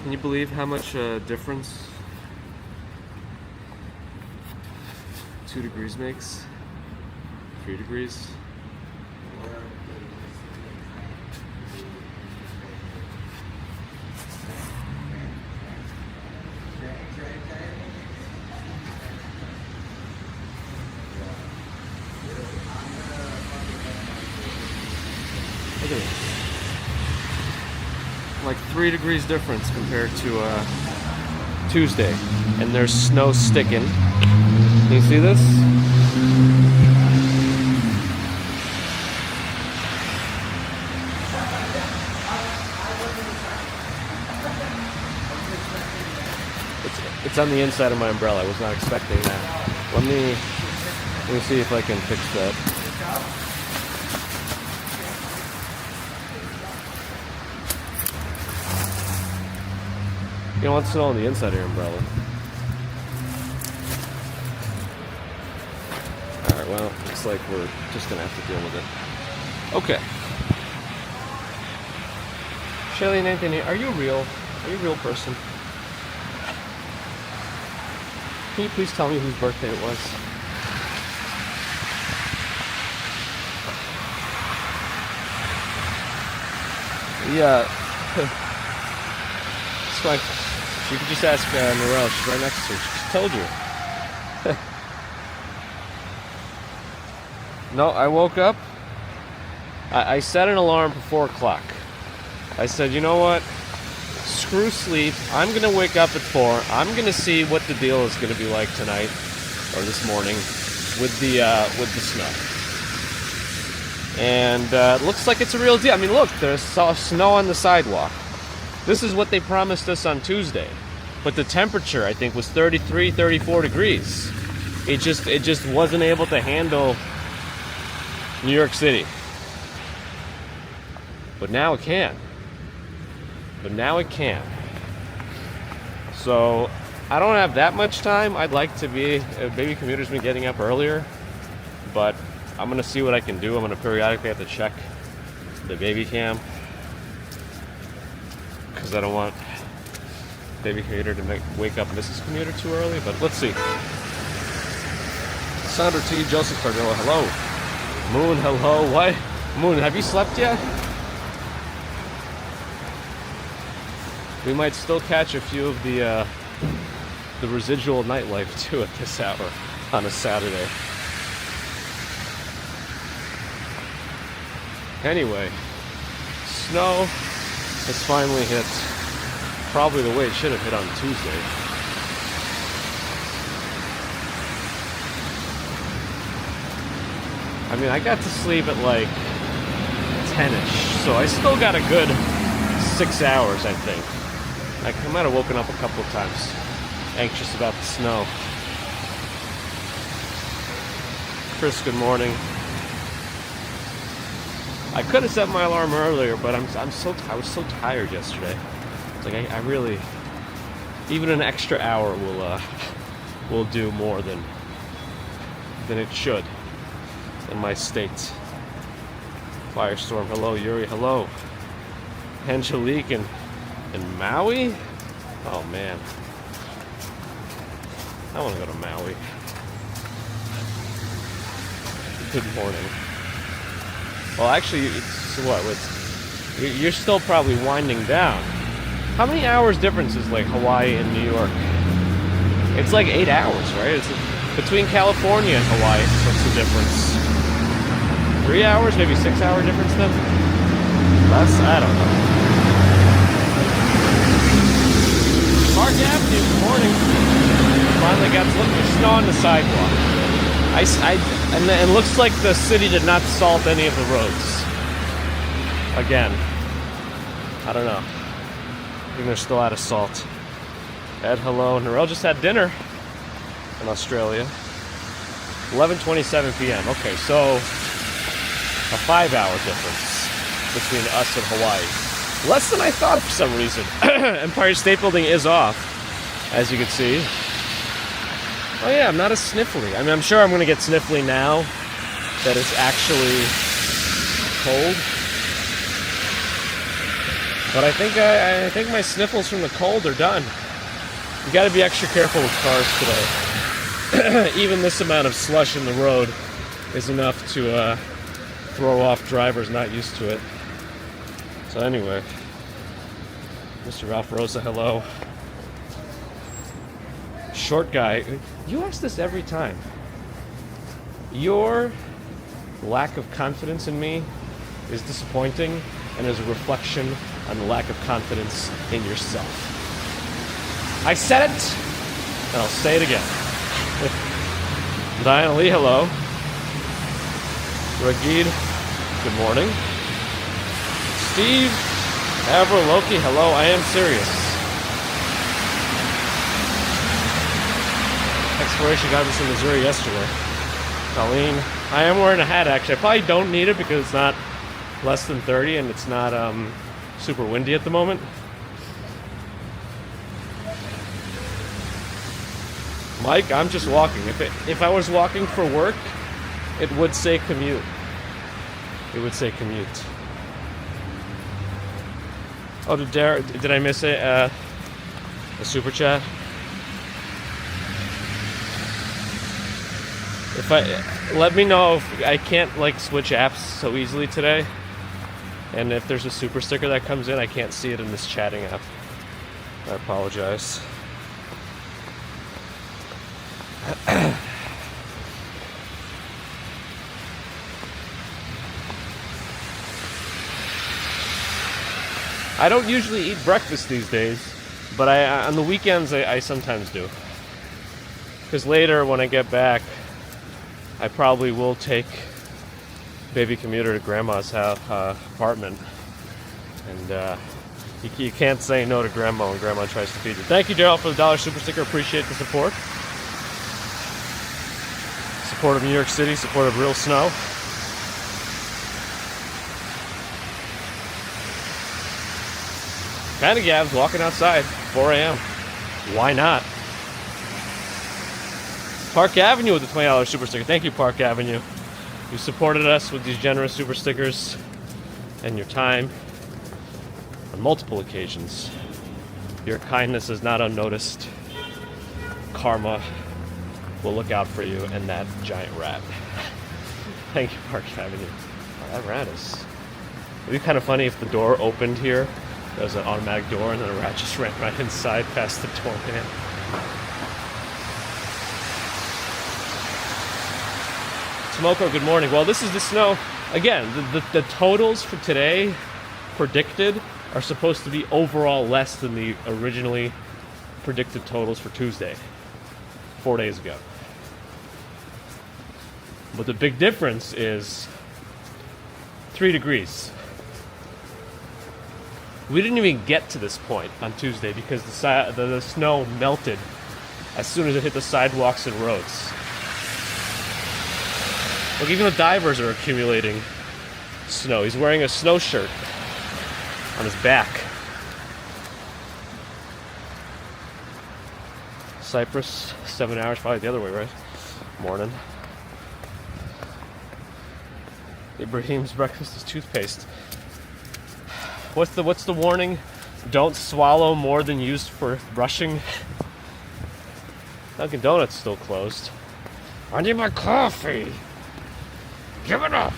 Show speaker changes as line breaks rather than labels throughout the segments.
Can you believe how much difference 2 degrees makes? 3 degrees? Look at this. Like 3 degrees difference compared to Tuesday, and there's snow sticking. Can you see this? It's on the inside of my umbrella. I was not expecting that. Let me see if I can fix that. You don't want snow on the inside of your umbrella. Alright, well, looks like we're just gonna have to deal with it. Okay. Shelly and Anthony, are you real? Are you a real person? Can you please tell me whose birthday it was? Yeah. It's fine. You could just ask Norelle. She's right next to her. She just told you. No, I woke up. I set an alarm for 4 o'clock. I said, you know what? Screw sleep. I'm going to wake up at 4. I'm going to see what the deal is going to be like tonight or this morning with the snow. And it looks like it's a real deal. I mean, look, there's snow on the sidewalk. This is what they promised us on Tuesday. But the temperature, I think, was 33, 34 degrees. It just wasn't able to handle New York City. But now it can. So I don't have that much time. I'd like to be, baby commuters been getting up earlier, but I'm going to see what I can do. I'm going to periodically have to check the baby cam because I don't want baby commuter to wake up Mrs. Commuter too early, but let's see. Sandra T. Joseph Cardillo, hello. Moon, hello. What? Moon, have you slept yet? We might still catch a few of the residual nightlife too at this hour on a Saturday. Anyway, snow has finally hit probably the way it should have hit on Tuesday. I mean, I got to sleep at like 10-ish, so I still got a good 6 hours, I think. I might have woken up a couple of times, anxious about the snow. Chris, good morning. I could have set my alarm earlier, but I was so tired yesterday. It's like I really, even an extra hour will do more than it should in my state. Firestorm, hello. Yuri, hello. Angelique and Maui? Oh man, I want to go to Maui. Good morning. Well, actually, you're still probably winding down. How many hours difference is like Hawaii and New York? It's like 8 hours, right? It's between California and Hawaii. What's the difference? 3 hours, maybe 6 hour difference then? Less? I don't know. Park Avenue, good morning. Finally got to look, there's snow on the sidewalk. And it looks like the city did not salt any of the roads. Again. I don't know. I think they're still out of salt. Ed, hello. Narelle just had dinner in Australia. 11:27 p.m. Okay, so a 5 hour difference between us and Hawaii. Less than I thought for some reason. Empire State Building is off, as you can see. Oh yeah, I'm not as sniffly. I mean, I'm sure I'm going to get sniffly now that it's actually cold. But I think my sniffles from the cold are done. You got to be extra careful with cars today. Even this amount of slush in the road is enough to throw off drivers not used to it. So anyway, Mr. Ralph Rosa, hello. Short guy, you ask this every time. Your lack of confidence in me is disappointing and is a reflection on the lack of confidence in yourself. I said it, and I'll say it again. Diana Lee, hello. Ragid, good morning. Steve Avroloki, hello. I am serious. Exploration got this in Missouri yesterday. Colleen, I am wearing a hat actually. I probably don't need it because it's not less than 30 and it's not super windy at the moment. Mike, I'm just walking. If I was walking for work, it would say commute. It would say commute. Oh, did I miss a super chat? Let me know if I can't like switch apps so easily today, and if there's a super sticker that comes in, I can't see it in this chatting app. I apologize. I don't usually eat breakfast these days, but on the weekends I sometimes do. Because later when I get back, I probably will take baby commuter to grandma's house, apartment. And you can't say no to grandma when grandma tries to feed you. Thank you, Daryl, for the $1 super sticker. Appreciate the support. Support of New York City, support of real snow. Kind of Gabs walking outside, 4 a.m. Why not? Park Avenue with the $20 super sticker. Thank you, Park Avenue. You supported us with these generous super stickers and your time on multiple occasions. Your kindness is not unnoticed. Karma will look out for you and that giant rat. Thank you, Park Avenue. Oh, that rat is... It'd be kind of funny if the door opened here. There was an automatic door and then a rat just ran right inside past the doorman. Tomoko, good morning. Well, this is the snow. Again, the totals for today predicted are supposed to be overall less than the originally predicted totals for Tuesday, 4 days ago. But the big difference is 3 degrees. We didn't even get to this point on Tuesday because the snow melted as soon as it hit the sidewalks and roads. Look, even the divers are accumulating snow. He's wearing a snow shirt on his back. Cyprus, 7 hours, probably the other way, right? Morning. Ibrahim's breakfast is toothpaste. What's the warning? Don't swallow more than used for brushing. Dunkin' Donuts still closed. I need my coffee. Give it up.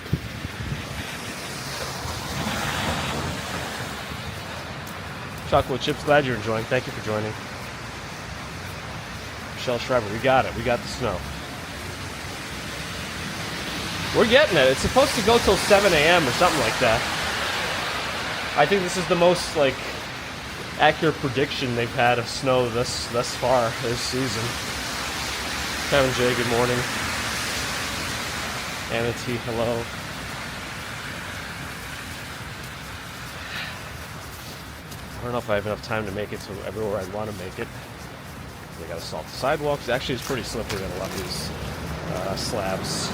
Chocolate chips, glad you're enjoying. Thank you for joining. Michelle Schreiber, we got it. We got the snow. We're getting it. It's supposed to go till 7 a.m. or something like that. I think this is the most accurate prediction they've had of snow thus far this season. Kevin J, good morning. Anna T, hello. I don't know if I have enough time to make it to everywhere I want to make it. They gotta salt the sidewalks. Actually, it's pretty slippery on a lot of these slabs.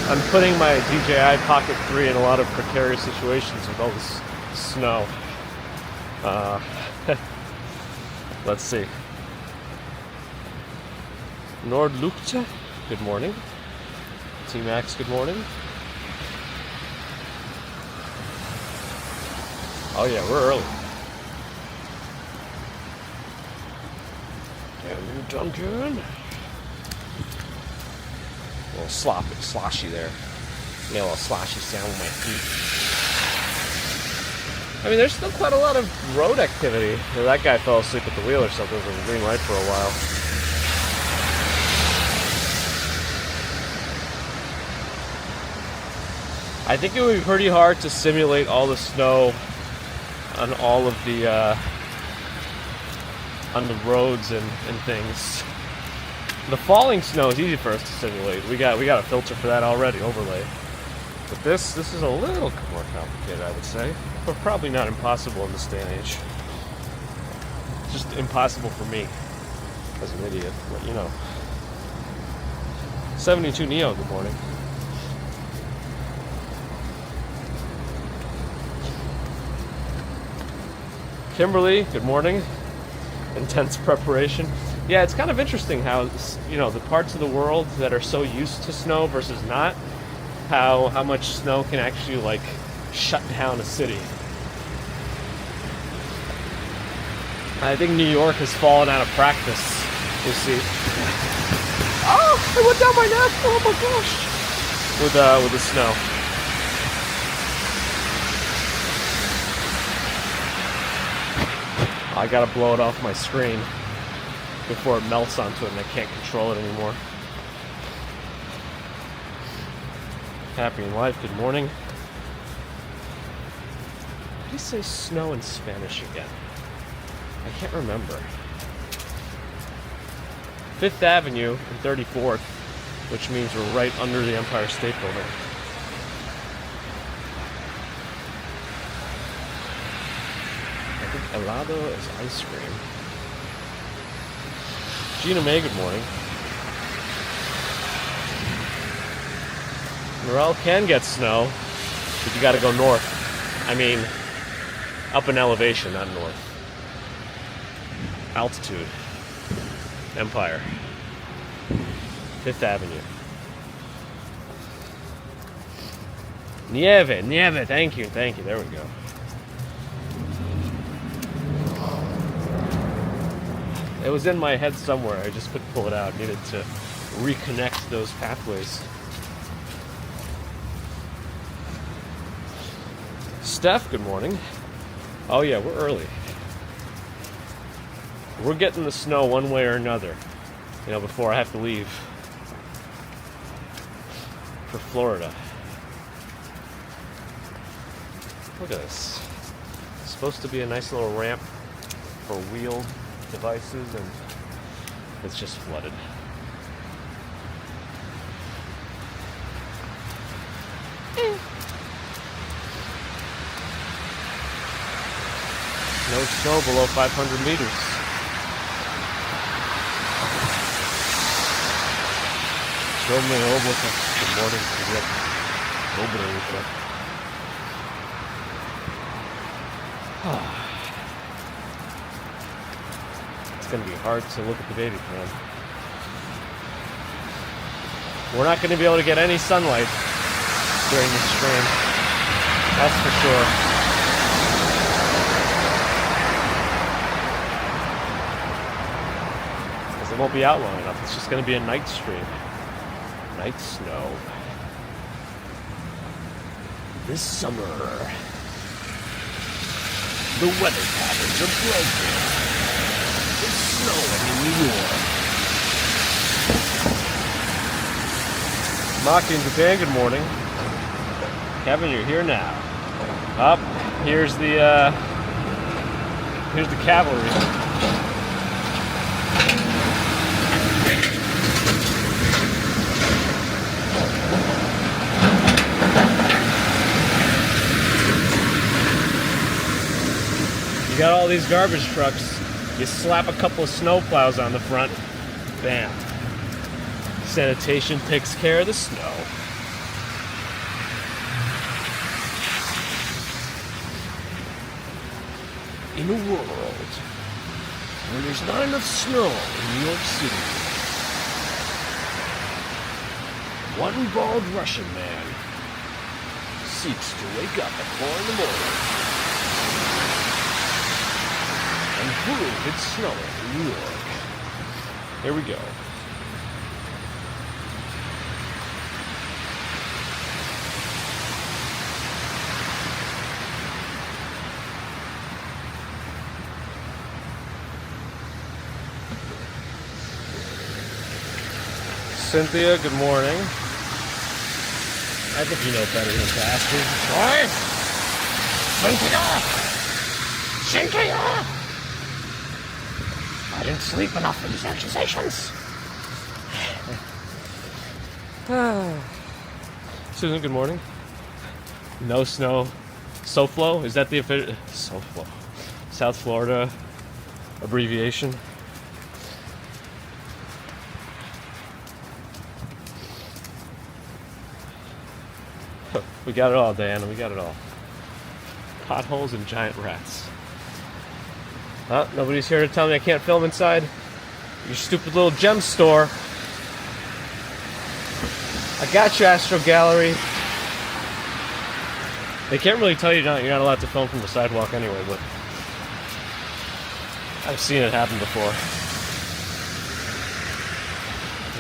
I'm putting my DJI Pocket 3 in a lot of precarious situations with all this snow. Let's see. Nordlukta, good morning. T-Max, good morning. Oh yeah, we're early. Damn you, Duncan. A little sloshy there. Yeah, a little sloshy sound with my feet. I mean, there's still quite a lot of road activity. Well, that guy fell asleep at the wheel or something. It was a green light for a while. I think it would be pretty hard to simulate all the snow on all of the on the roads and things. The falling snow is easy for us to simulate. We got a filter for that already, overlay. But this is a little more complicated, I would say. But probably not impossible in this day and age. Just impossible for me as an idiot, but you know. 72 Neo, good morning. Kimberly, good morning. Intense preparation. Yeah, it's kind of interesting how, you know, the parts of the world that are so used to snow versus not, how much snow can actually shut down a city. I think New York has fallen out of practice. You see. Oh, I went down my neck. Oh my gosh. With the snow. I gotta blow it off my screen before it melts onto it and I can't control it anymore. Happy in life, good morning. How do you say snow in Spanish again? I can't remember. 5th Avenue and 34th, which means we're right under the Empire State Building. I think helado is ice cream. Gina May, good morning. Morel can get snow, but you gotta go north. I mean, up in elevation, not north. Altitude. Empire. 5th Avenue. Nieve, thank you, there we go. It was in my head somewhere, I just couldn't pull it out. Needed to reconnect those pathways. Steph, good morning. Oh yeah, we're early. We're getting the snow one way or another. before I have to leave for Florida. Look at this. It's supposed to be a nice little ramp for wheel devices, and it's just flooded. No snow below 500 meters. Good morning. It's going to be hard to look at the baby cam. We're not going to be able to get any sunlight during this stream. That's for sure. Because it won't be out long enough. It's just going to be a night stream. Night snow. This summer, the weather patterns are broken. It's snowing in New York. Maki and Japan, good morning. Kevin, you're here now. Up, here's the cavalry. You got all these garbage trucks. You slap a couple of snow plows on the front. Bam. Sanitation takes care of the snow. In a world where there's not enough snow in New York City, one bald Russian man seeks to wake up at 4 in the morning and prove it's snowing in New York. Here we go. Cynthia, good morning. I think you know better than to ask me. What? Cynthia! I didn't sleep enough for these accusations. Susan, good morning. No snow. SoFlo? Is that the official? SoFlo. South Florida abbreviation. We got it all, Diana. We got it all. Potholes and giant rats. Nobody's here to tell me I can't film inside your stupid little gem store. I got you, Astro Gallery. They can't really tell you you're not allowed to film from the sidewalk anyway, but I've seen it happen before.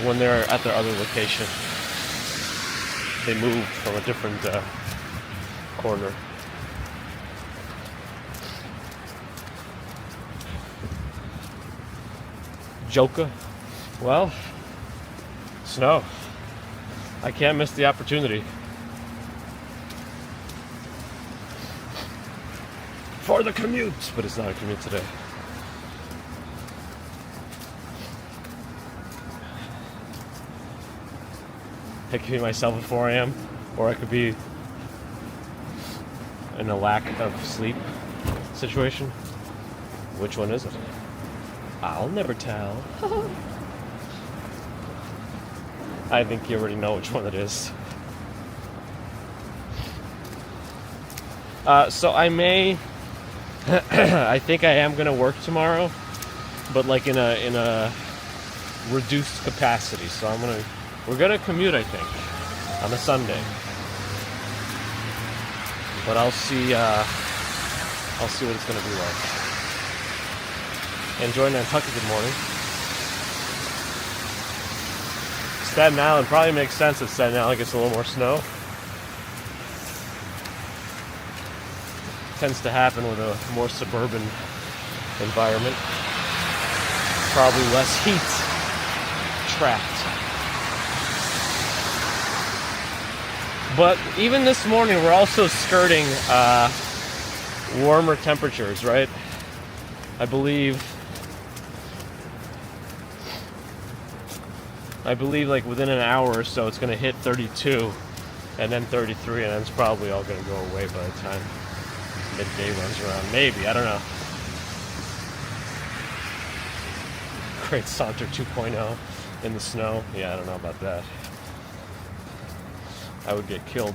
When they're at their other location, they moved from a different corner. Joker. Well, snow. I can't miss the opportunity. For the commute, but it's not a commute today. I could be myself at 4 a.m. or I could be in a lack of sleep situation. Which one is it? I'll never tell. I think you already know which one it is. So I may, I think I am gonna work tomorrow, but like in a reduced capacity. So we're gonna commute, I think, on a Sunday. But I'll see what it's gonna be like. Enjoy Nantucket, good morning. Staten Island probably makes sense that Staten Island gets a little more snow. Tends to happen with a more suburban environment. Probably less heat trapped. But even this morning, we're also skirting warmer temperatures, right? I believe like within an hour or so it's going to hit 32 and then 33, and then it's probably all going to go away by the time midday runs around. Maybe, I don't know. Great Saunter 2.0 in the snow. Yeah, I don't know about that. I would get killed.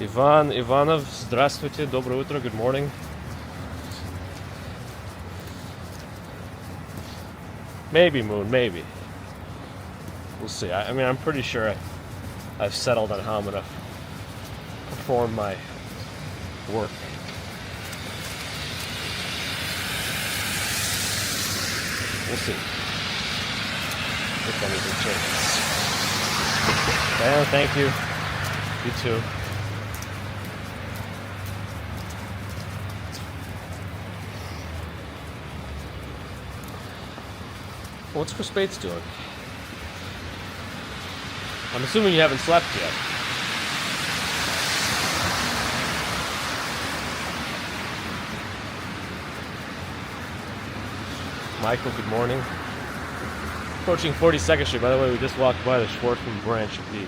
Ivan Ivanov, здравствуйте, доброе утро, good morning. Maybe, Moon, maybe. We'll see. I mean, I'm pretty sure I've settled on how I'm going to perform my work. We'll see if anything changes. Well, thank you. You too. What's Chris Bates doing? I'm assuming you haven't slept yet. Michael, good morning. Approaching 42nd Street. By the way, we just walked by the Schwartzman branch of the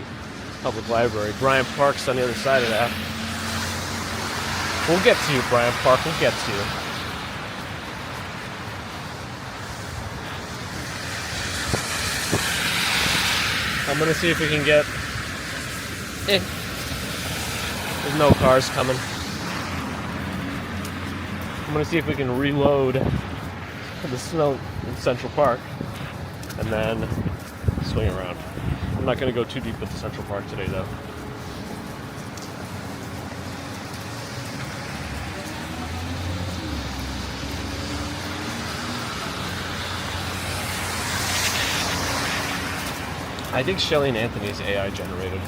public library. Bryant Park's on the other side of that. We'll get to you, Bryant Park. We'll get to you. I'm gonna see if we can get... There's no cars coming. I'm gonna see if we can reload the snow in Central Park and then swing around. I'm not gonna go too deep into Central Park today, though. I think Shelly and Anthony is AI generated.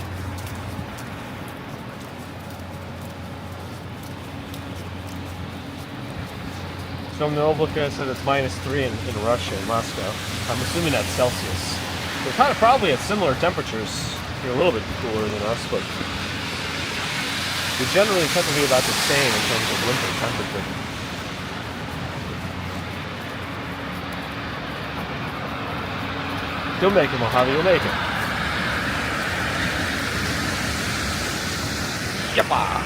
So in the notebook I said it's -3 in Russia, in Moscow. I'm assuming that's Celsius. They're kind of probably at similar temperatures. They're a little bit cooler than us, but we generally tend to be about the same in terms of winter temperature. You'll make it, Mojave, you'll make it. Yeppa!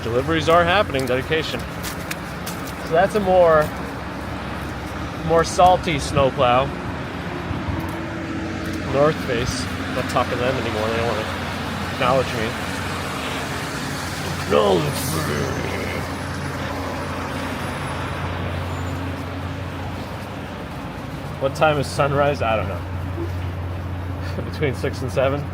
Deliveries are happening, dedication. So that's a more salty snowplow. North Face. I'm not talking to them anymore, they don't want to acknowledge me. Acknowledge me! What time is sunrise? I don't know. Between 6 and 7.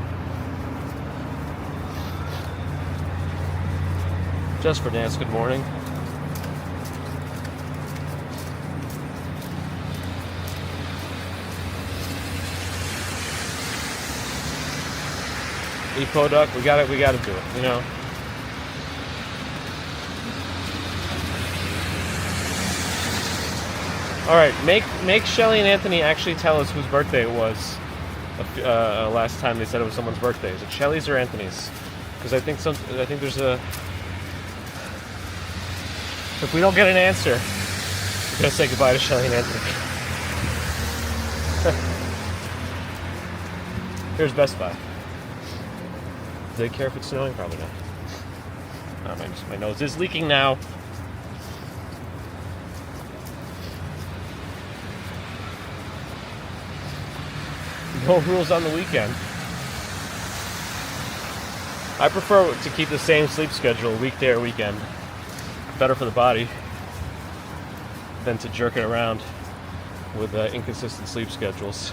Just for dance, good morning. Epoduck, we gotta do it, you know. All right, make Shelly and Anthony actually tell us whose birthday it was. Last time they said it was someone's birthday. Is it Shelly's or Anthony's? Because I think there's a. If we don't get an answer, we're gonna say goodbye to Shelly and Anthony. Here's Best Buy. Do they care if it's snowing? Probably not. Oh, my nose is leaking now. No rules on the weekend. I prefer to keep the same sleep schedule weekday or weekend. Better for the body than to jerk it around with inconsistent sleep schedules.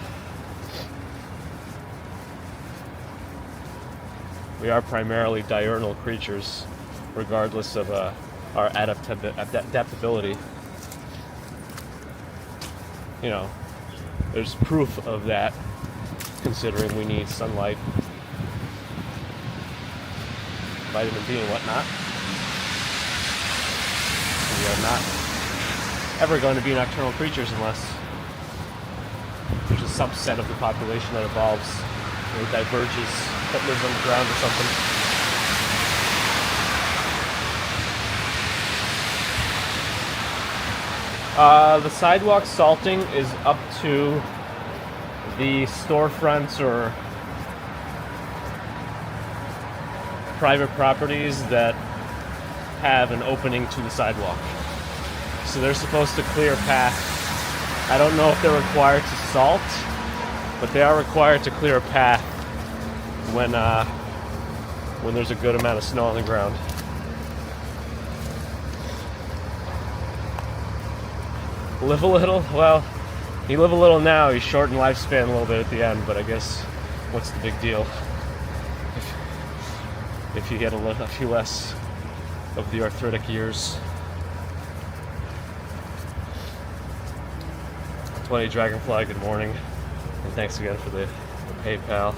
We are primarily diurnal creatures, regardless of our adaptability. You know, there's proof of that, considering we need sunlight vitamin D and whatnot. We are not ever going to be nocturnal creatures unless there's a subset of the population that evolves or diverges that lives on the ground or something. The sidewalk salting is up to the storefronts or private properties that have an opening to the sidewalk. So they're supposed to clear a path. I don't know if they're required to salt, but they are required to clear a path when there's a good amount of snow on the ground. Live a little? Well, you live a little now, you shorten lifespan a little bit at the end, but I guess what's the big deal if you get a few less of the arthritic years. 20 Dragonfly, good morning, and thanks again for the PayPal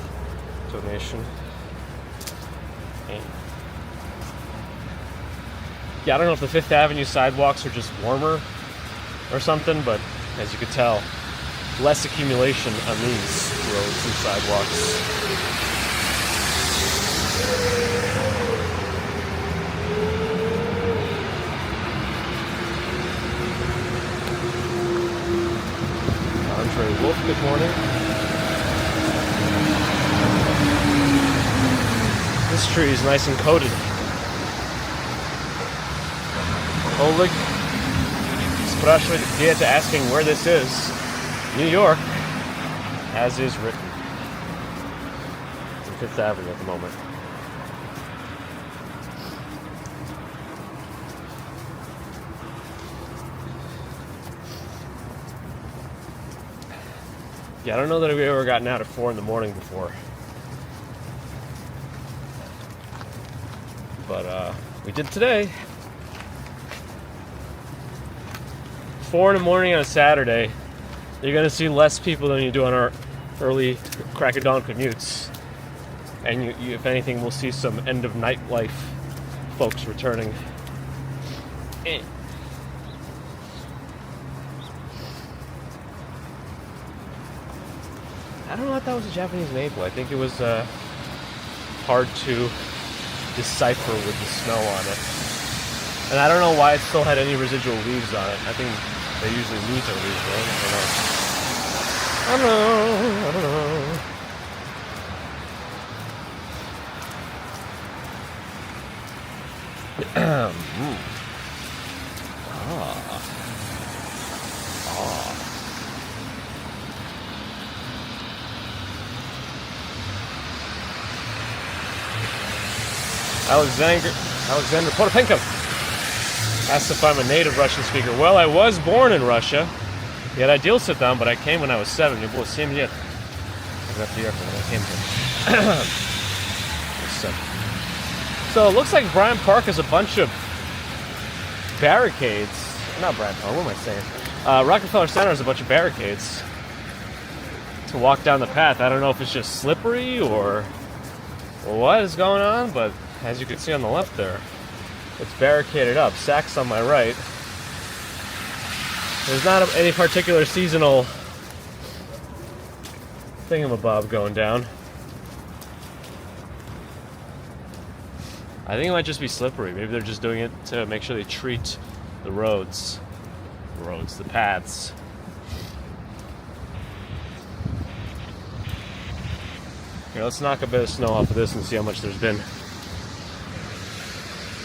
donation. And yeah, I don't know if the Fifth Avenue sidewalks are just warmer or something, but as you could tell, less accumulation on these roads and sidewalks. Andre Wolf, good morning. This tree is nice and coated. Oleg спрашивает, где это, asking where this is. New York, as is written. It's on Fifth Avenue at the moment. Yeah, I don't know that we've ever gotten out at 4 in the morning before. But we did today. 4 in the morning on a Saturday, you're going to see less people than you do on our early crack of dawn commutes. And you, if anything, we'll see some end of nightlife folks returning. I don't know if that was a Japanese maple. I think it was hard to decipher with the snow on it. And I don't know why it still had any residual leaves on it. I think they usually lose their leaves, right? I don't know. Alexander Potapenko asks if I'm a native Russian speaker. Well, I was born in Russia. Я родился там, but I came when I was 7. Мне было 7 лет, когда приехал, when I came here. So it looks like Bryant Park has a bunch of barricades. Not Bryant Park, what am I saying? Rockefeller Center has a bunch of barricades to walk down the path. I don't know if it's just slippery or what is going on, but as you can see on the left there, it's barricaded up. Saks on my right. There's not any particular seasonal thingamabob going down. I think it might just be slippery. Maybe they're just doing it to make sure they treat the the paths. Here, let's knock a bit of snow off of this and see how much there's been.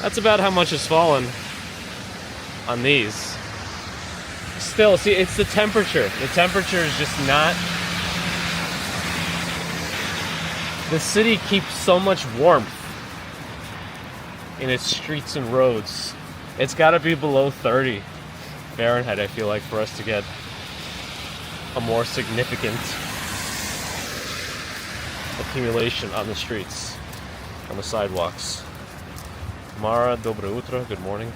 That's about how much has fallen on these. Still, see, it's the temperature. The temperature is just not... The city keeps so much warmth in its streets and roads. It's got to be below 30 Fahrenheit, I feel like, for us to get a more significant accumulation on the streets, on the sidewalks. Mara, доброе утро, good morning.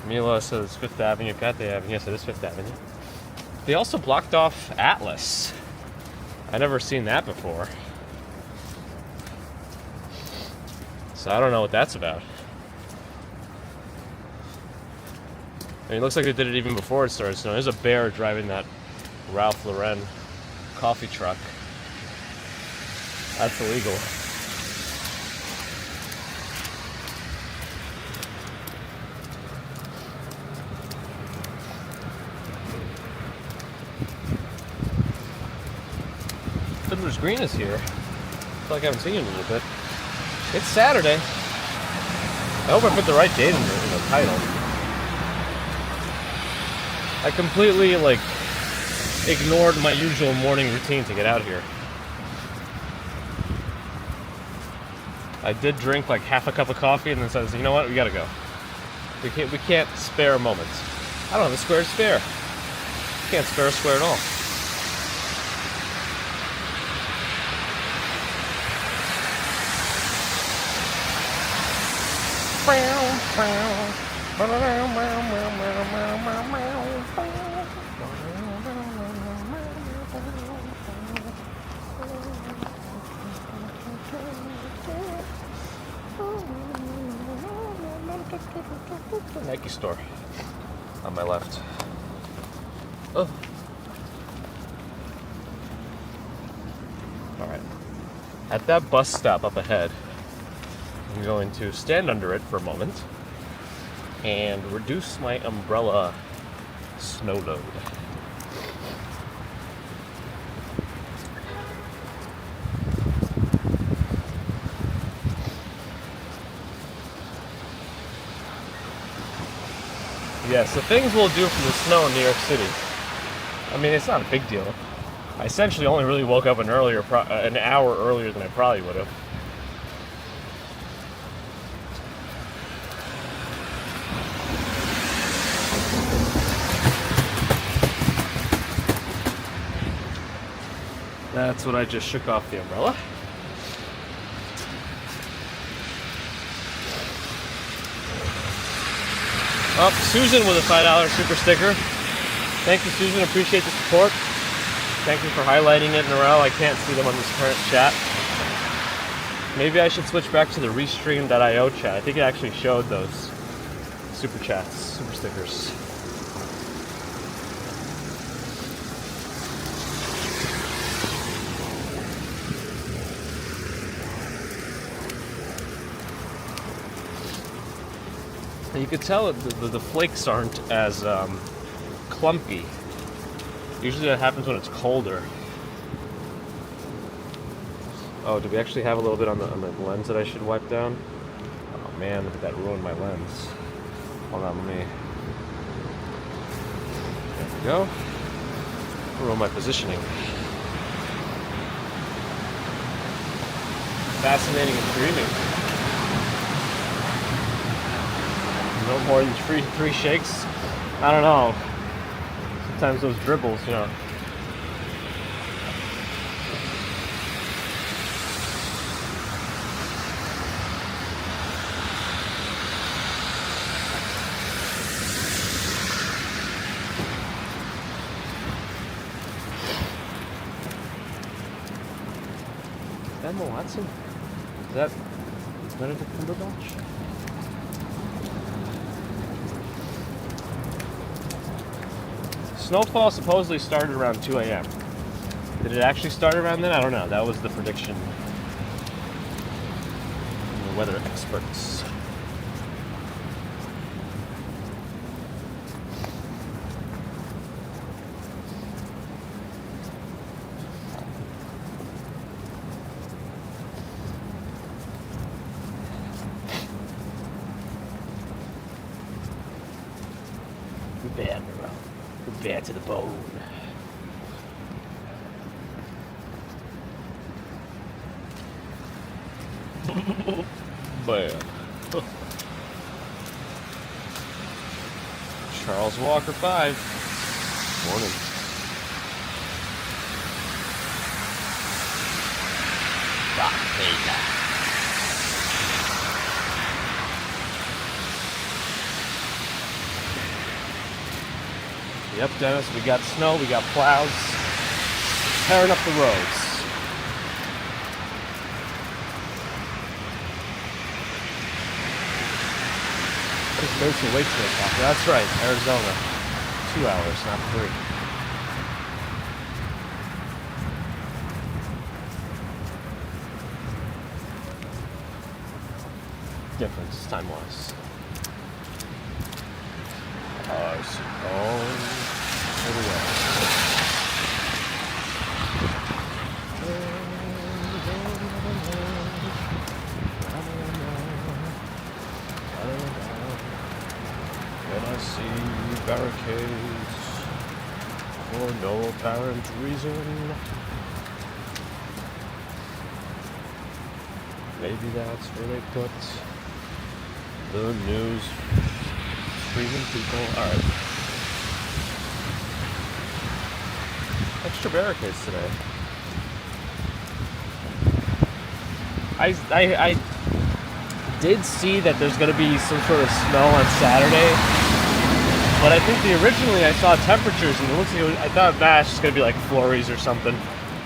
Mila says 5th Avenue, 5th Avenue. Yes, it is 5th Avenue. They also blocked off Atlas. I never seen that before. So I don't know what that's about. I mean, it looks like they did it even before it started snowing. There's a bear driving that Ralph Lauren coffee truck. That's illegal. Fiddler's Green is here. I feel like I haven't seen you in a little bit. It's Saturday. I hope I put the right date in the title. I completely, ignored my usual morning routine to get out here. I did drink half a cup of coffee and then said, you know what, we gotta go. We can't spare a moment. I don't have a square to spare. Can't spare a square at all. Nike store on my left. Oh. Alright. At that bus stop up ahead, I'm going to stand under it for a moment and reduce my umbrella snow load. Yes, the things we'll do from the snow in New York City. I mean, it's not a big deal. I essentially only really woke up an hour earlier than I probably would have. That's what I just shook off the umbrella. Oh, Susan with a $5 super sticker. Thank you, Susan. Appreciate the support. Thank you for highlighting it in a row. I can't see them on this current chat. Maybe I should switch back to the restream.io chat. I think it actually showed those super chats, super stickers. You could tell the flakes aren't as clumpy. Usually that happens when it's colder. Oh, do we actually have a little bit on the lens that I should wipe down? Oh man, look at that, ruined my lens. Hold on, let me... There we go. Ruin my positioning. Fascinating and dreaming. No more than three shakes. I don't know. Sometimes those dribbles, you know. Emma Watson? Is that Benedict Cumberbatch? Snowfall supposedly started around 2 a.m. Did it actually start around then? I don't know. That was the prediction from the weather experts. Bad to the bone. Bam. Charles Walker 5. Morning. Rock Yep, Dennis, we got snow, we got plows. tearing up the roads. There's some weight to it. That's right, Arizona. 2 hours, not 3. Difference time-wise. I see. Oh, here we go. When I see barricades for no apparent reason, maybe that's where they put the news freezing people. Alright. Extra barricades today. I did see that there's going to be some sort of snow on Saturday, but I think originally I saw temperatures and it looks like I thought it's just going to be like flurries or something.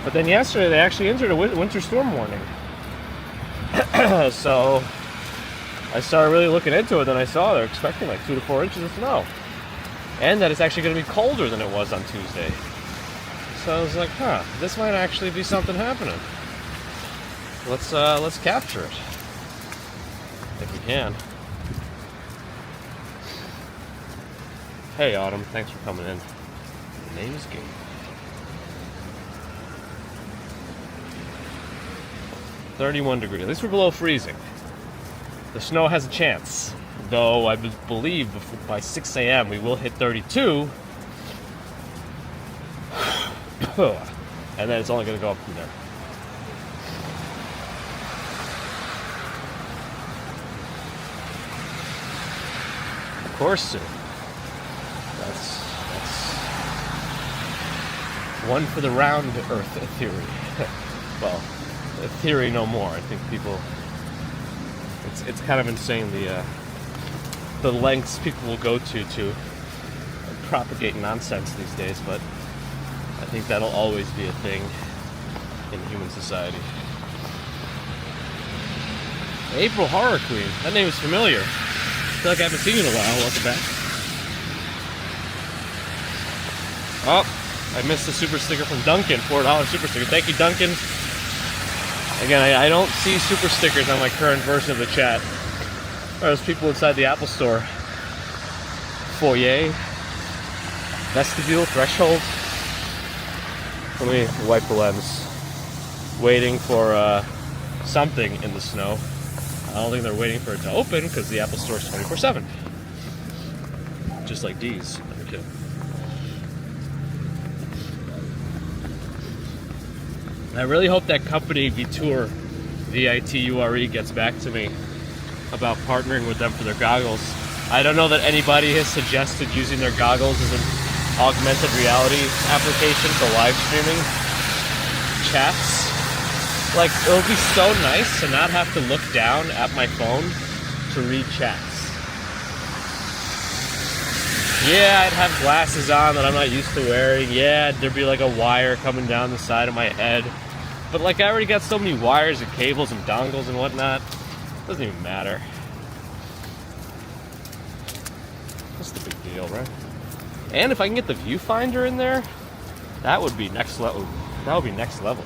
But then yesterday they actually entered a winter storm warning. So I started really looking into it, and I saw they're expecting like 2 to 4 inches of snow, and that it's actually going to be colder than it was on Tuesday. So I was like, this might actually be something happening. Let's capture it if we can. Hey Autumn, thanks for coming in. The name is Gabe. $31 degrees. At least we're below freezing. The snow has a chance, though I believe by 6 a.m. we will hit 32. And then it's only going to go up from there. Of course, sir. That's one for the round Earth theory. Well, theory no more. I think people. It's kind of insane the lengths people will go to propagate nonsense these days, but I think that'll always be a thing in human society. April Horror Queen. That name is familiar. I feel like I haven't seen you in a while. Welcome back. Oh, I missed the super sticker from Duncan. $4 super sticker. Thank you, Duncan. Again, I don't see super stickers on my current version of the chat. There's people inside the Apple Store. Foyer. Vestibule. Threshold. Let me wipe the lens. Waiting for something in the snow. I don't think they're waiting for it to open because the Apple Store is 24/7. Just like D's. I'm kidding. I really hope that company Viture, V-I-T-U-R-E, gets back to me about partnering with them for their goggles. I don't know that anybody has suggested using their goggles as an augmented reality application for live streaming chats. Like, it would be so nice to not have to look down at my phone to read chats. Yeah, I'd have glasses on that I'm not used to wearing. Yeah, there'd be like a wire coming down the side of my head. But like, I already got so many wires and cables and dongles and whatnot. It doesn't even matter. What's the big deal, right? And if I can get the viewfinder in there, that would be next level. That would be next level.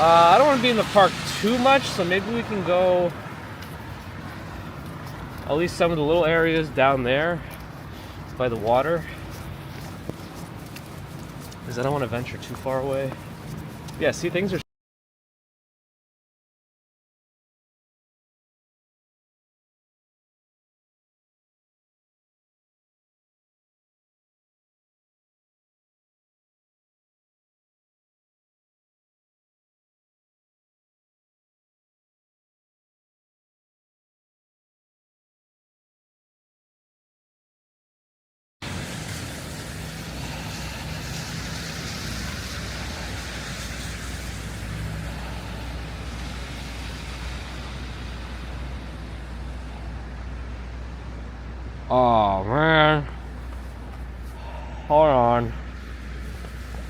I don't want to be in the park too much, so maybe we can go at least some of the little areas down there by the water, because I don't want to venture too far away. Yeah, see, things are oh man. Hold on.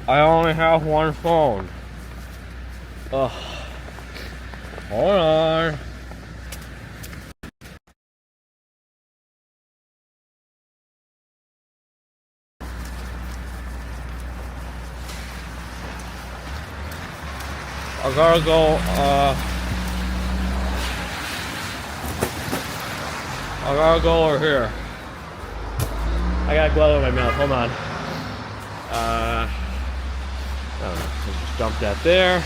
I only have one phone. Ugh. Hold on. I gotta go, I gotta go over here. I got a glove in my mouth, hold on. I don't know, just dump that there.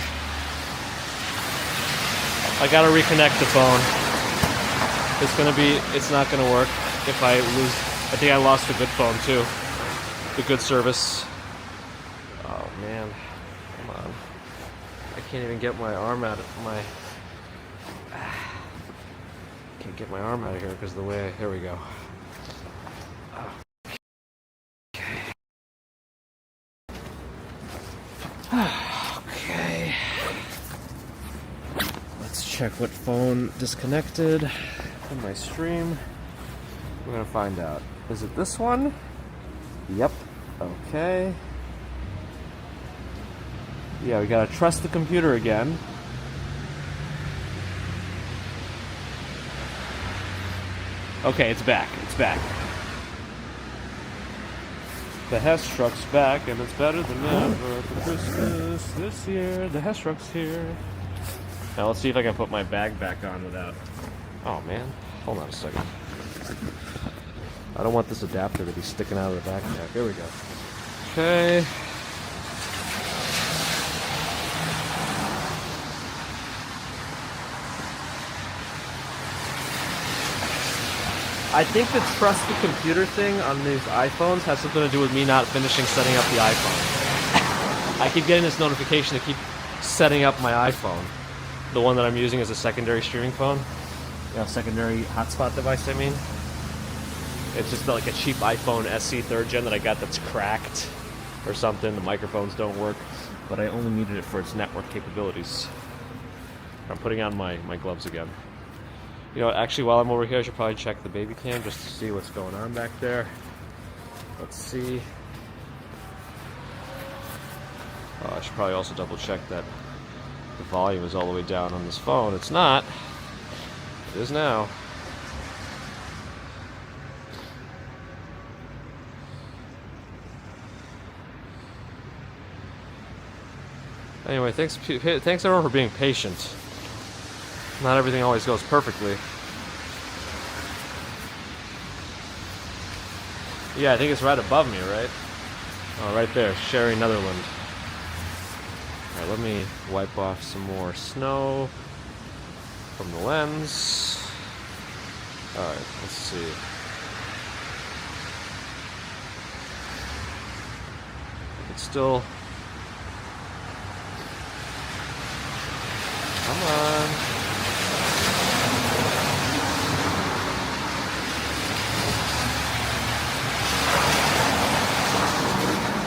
I gotta reconnect the phone. It's not gonna work if I lose. I think I lost a good phone too. The good service. Oh man, come on. I can't even get my arm out of my... Can't get my arm out of here because of the way... Here we go. Okay. Let's check what phone disconnected from my stream. We're gonna find out. Is it this one? Yep. Okay. Yeah, we gotta trust the computer again. Okay, it's back. It's back. The Hess truck's back, and it's better than ever for Christmas this year. The Hess truck's here. Now let's see if I can put my bag back on without... Oh man, hold on a second. I don't want this adapter to be sticking out of the backpack. There we go. Okay. I think the trust the computer thing on these iPhones has something to do with me not finishing setting up the iPhone. I keep getting this notification to keep setting up my iPhone. The one that I'm using as a secondary streaming phone. Yeah, secondary hotspot device, I mean. It's just like a cheap iPhone SE 3rd gen that I got that's cracked or something. The microphones don't work, but I only needed it for its network capabilities. I'm putting on my gloves again. You know, actually, while I'm over here, I should probably check the baby cam just to see what's going on back there. Let's see. I should probably also double check that the volume is all the way down on this phone. It's not. It is now. Anyway, thanks everyone for being patient. Not everything always goes perfectly. Yeah, I think it's right above me, right? Oh, right there, Sherry, Netherland. Alright, let me wipe off some more snow from the lens. Alright, let's see. It's still... Come on.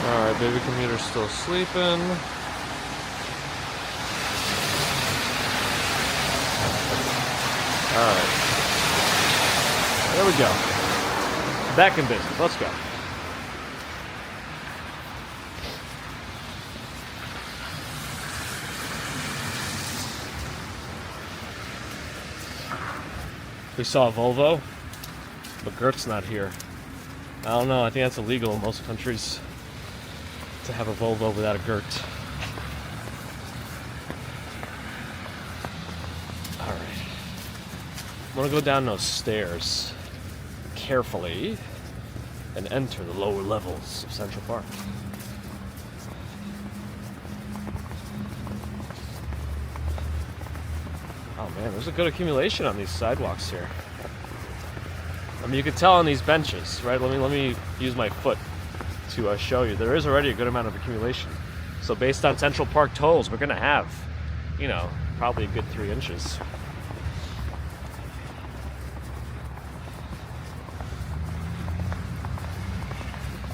Alright, baby commuter's still sleeping. Alright. There we go. Back in business. Let's go. We saw a Volvo, but Gert's not here. I don't know, I think that's illegal in most countries to have a Volvo without a Gert. Alright. I'm gonna go down those stairs carefully and enter the lower levels of Central Park. Oh man, there's a good accumulation on these sidewalks here. I mean, you can tell on these benches, right? Let me use my foot to show you. There is already a good amount of accumulation. So based on Central Park tolls, we're gonna have, you know, probably a good 3 inches.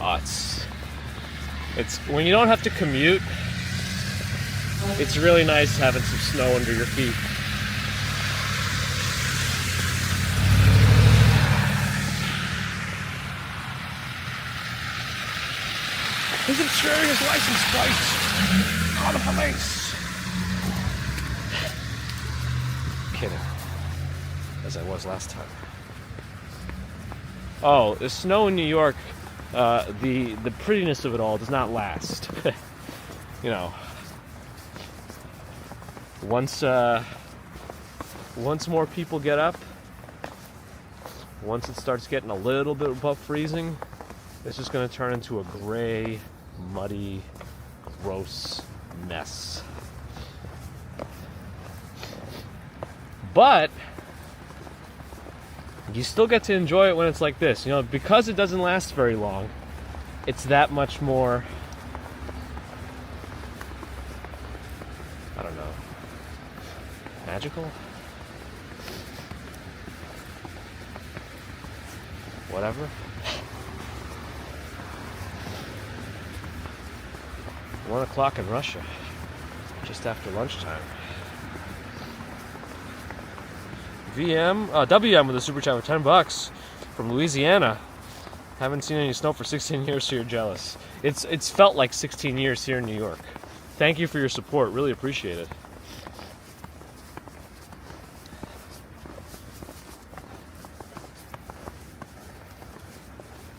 Oh, it's when you don't have to commute, it's really nice having some snow under your feet. He's obscuring his license plate. Call the police. Kidding. As I was last time. Oh, the snow in New York, the prettiness of it all does not last. You know, once more people get up, once it starts getting a little bit above freezing, it's just going to turn into a gray, muddy, gross mess. But you still get to enjoy it when it's like this. You know, because it doesn't last very long, it's that much more, I don't know, magical? Whatever. 1 o'clock in Russia, just after lunchtime. WM with a super chat with $10 from Louisiana. Haven't seen any snow for 16 years, so you're jealous. It's felt like 16 years here in New York. Thank you for your support. Really appreciate it.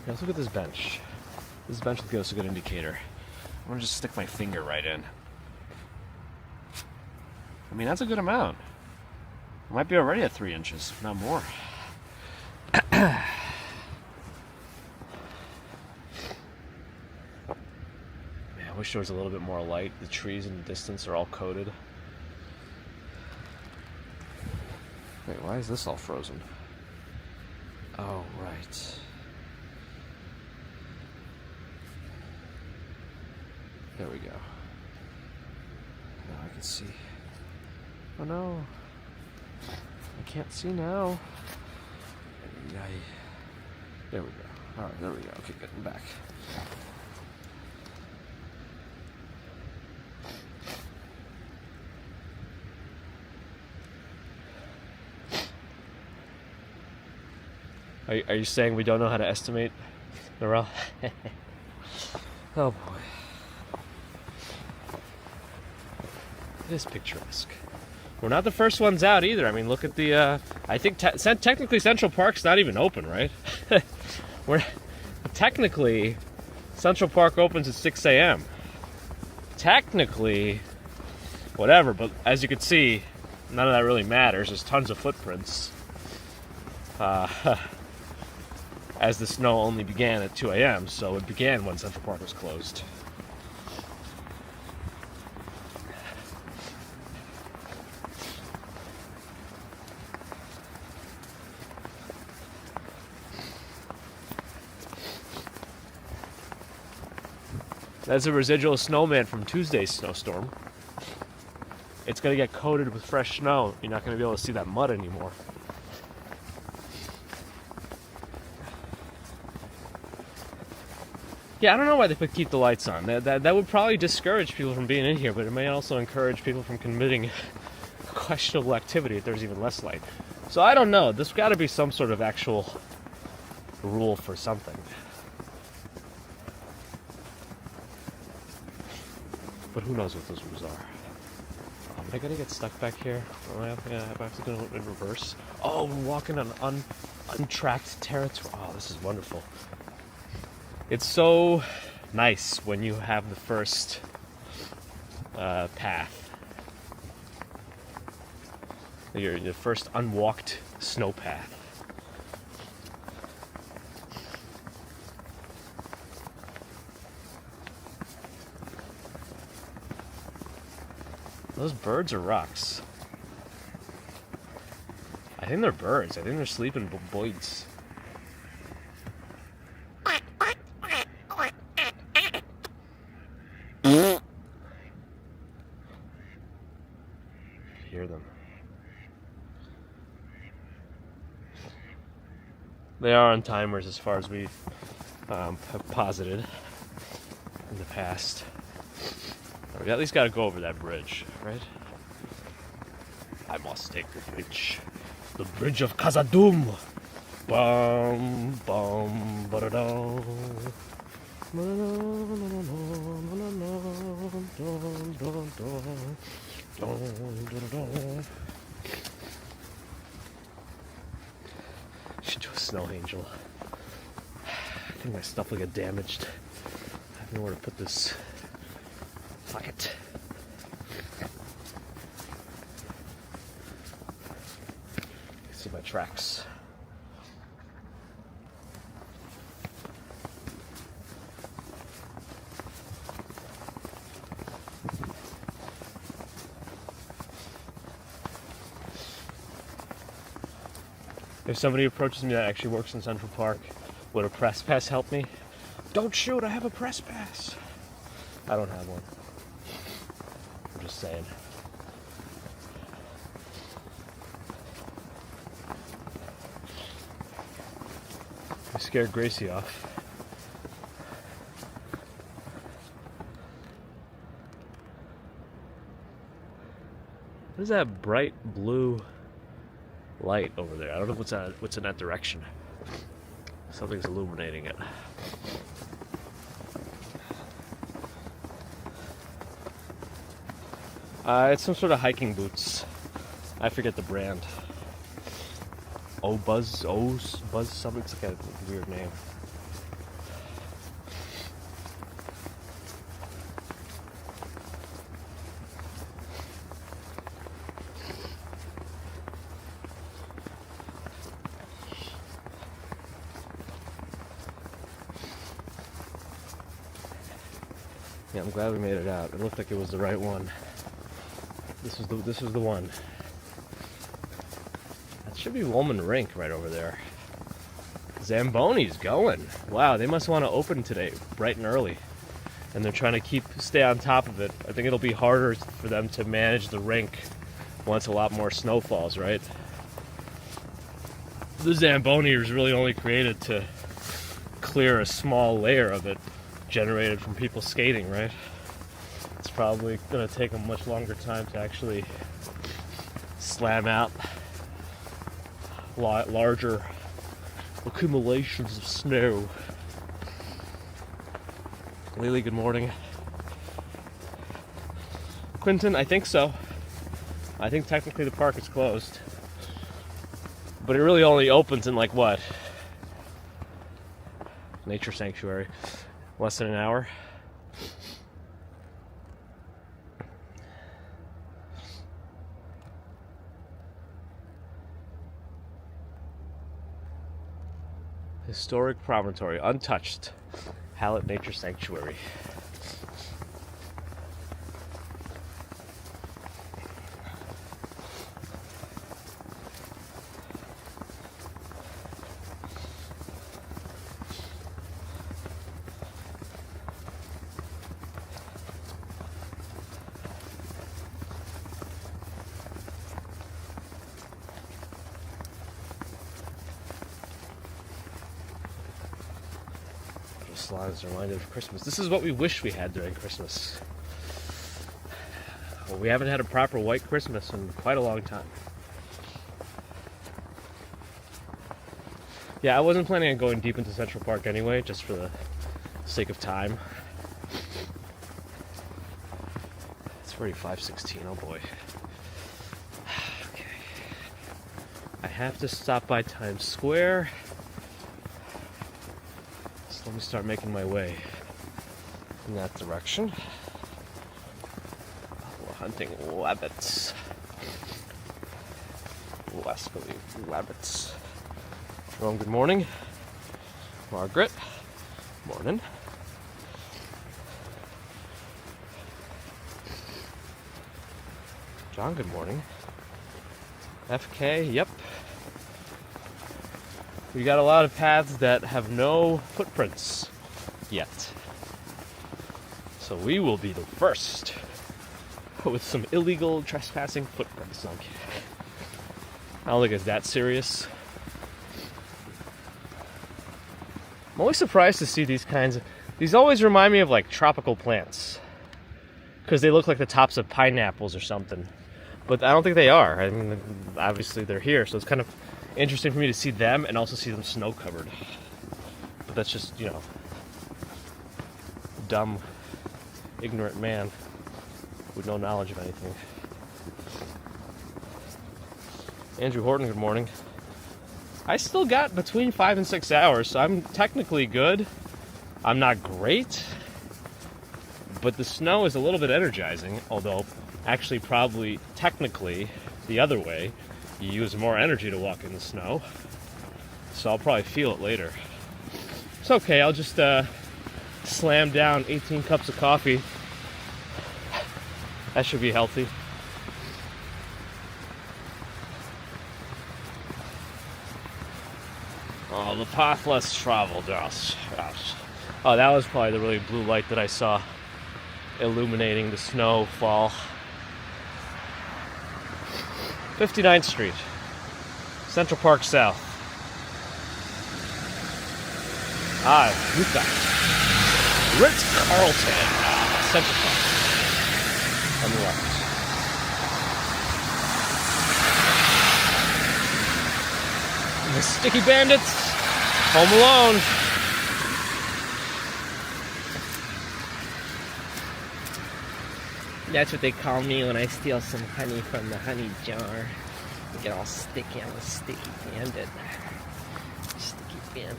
Now let's look at this bench. This bench will give us a good indicator. I'm gonna just stick my finger right in. I mean, that's a good amount. It might be already at 3 inches, if not more. Man, I wish there was a little bit more light. The trees in the distance are all coated. Wait, why is this all frozen? Oh, right. There we go. Now I can see. Oh no. I can't see now. There we go. Alright, there we go. Okay, good. I'm back. Are you saying we don't know how to estimate the raw? Oh boy. It is picturesque. We're not the first ones out either. I mean, look at the, I think technically Central Park's not even open, right? Technically, Central Park opens at 6 a.m. Technically, whatever, but as you can see, none of that really matters. There's tons of footprints. As the snow only began at 2 a.m., so it began when Central Park was closed. That's a residual snowman from Tuesday's snowstorm. It's going to get coated with fresh snow. You're not going to be able to see that mud anymore. Yeah, I don't know why they keep the lights on. That would probably discourage people from being in here, but it may also encourage people from committing questionable activity if there's even less light. So I don't know. There's got to be some sort of actual rule for something. But who knows what those rules are. Am I gonna get stuck back here? I have to go in reverse. Oh, we're walking on untracked territory. Oh, this is wonderful. It's so nice when you have the first path. Your first unwalked snow path. Those birds are rocks. I think they're birds. I think they're sleeping boys. Hear them. They are on timers as far as we have posited in the past. We at least got to go over that bridge, right? I must take the bridge. The bridge of Khazad-dûm. Bum, bum, ba-da-dum. Should do a snow angel. I think my stuff will get damaged. I have nowhere to put this. Fuck it. See my tracks. If somebody approaches me that actually works in Central Park, would a press pass help me? Don't shoot, I have a press pass. I don't have one. I'm just saying. I scared Gracie off. What is that bright blue light over there? I don't know what's in that direction. Something's illuminating it. It's some sort of hiking boots. I forget the brand. Buzz something. It's like a weird name. Yeah, I'm glad we made it out. It looked like it was the right one. This was the one. That should be Woolman Rink right over there. Zamboni's going. Wow, they must want to open today, bright and early. And they're trying to stay on top of it. I think it'll be harder for them to manage the rink once a lot more snow falls, right? The Zamboni was really only created to clear a small layer of it generated from people skating, right? It's probably going to take a much longer time to actually slam out larger accumulations of snow. Lily, good morning. Quentin, I think so. I think technically the park is closed. But it really only opens in like what? Nature sanctuary. Less than an hour. Historic promontory, untouched. Hallett Nature Sanctuary. Lines reminded of Christmas. This is what we wish we had during Christmas. Well, we haven't had a proper white Christmas in quite a long time. Yeah, I wasn't planning on going deep into Central Park anyway, just for the sake of time. It's already 5:16, oh boy. Okay. I have to stop by Times Square. Let me start making my way in that direction. We're hunting rabbits. Rascally rabbits. Jerome, good morning. Margaret, morning. John, good morning. FK, yep. We got a lot of paths that have no footprints yet. So we will be the first with some illegal trespassing footprints. Okay. I don't think it's that serious. I'm always surprised to see these kinds of... These always remind me of like tropical plants. Because they look like the tops of pineapples or something. But I don't think they are. I mean, obviously they're here, so it's kind of interesting for me to see them and also see them snow covered. But that's just, you know, dumb, ignorant man with no knowledge of anything. Andrew Horton, good morning. I still got between 5 and 6 hours, so I'm technically good. I'm not great, but the snow is a little bit energizing, although actually probably technically the other way, you use more energy to walk in the snow, so I'll probably feel it later. It's okay, I'll just slam down 18 cups of coffee. That should be healthy. Oh, the path less traveled. Yes. Oh, that was probably the really blue light that I saw illuminating the snowfall. 59th Street, Central Park South. You've got Ritz-Carlton, Central Park, on the left. The Sticky Bandits, Home Alone.
That's what they call me when I steal some honey from the honey jar. I get all sticky. I'm a sticky bandit. Sticky bandit.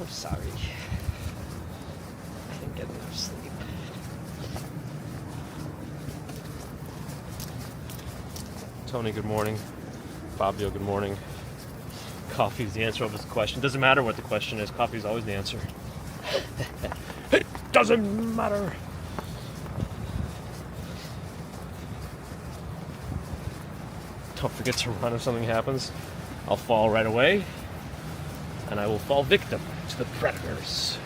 I'm sorry. I didn't get enough sleep.
Tony, good morning. Fabio, good morning. Coffee's the answer of this question. Doesn't matter what the question is. Coffee's always the answer. It doesn't matter. Don't forget to run if something happens. I'll fall right away, and I will fall victim to the predators.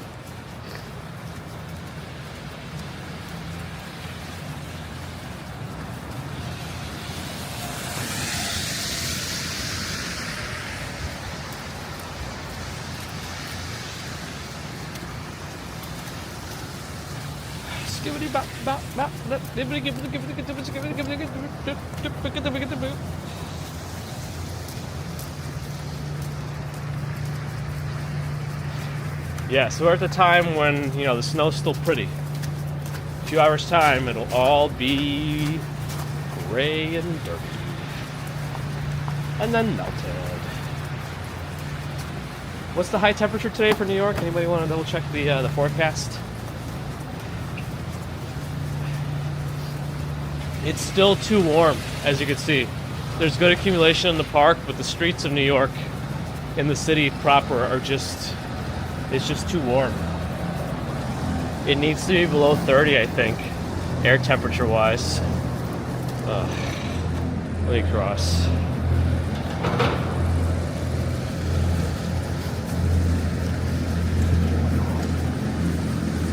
Skibbity bop bop bop. Yeah, so we're at the time when, the snow's still pretty. A few hours' time, it'll all be gray and dirty. And then melted. What's the high temperature today for New York? Anybody want to double check the forecast? It's still too warm, as you can see. There's good accumulation in the park, but the streets of New York, in the city proper, it's just too warm. It needs to be below 30, I think, air temperature wise. Let me cross.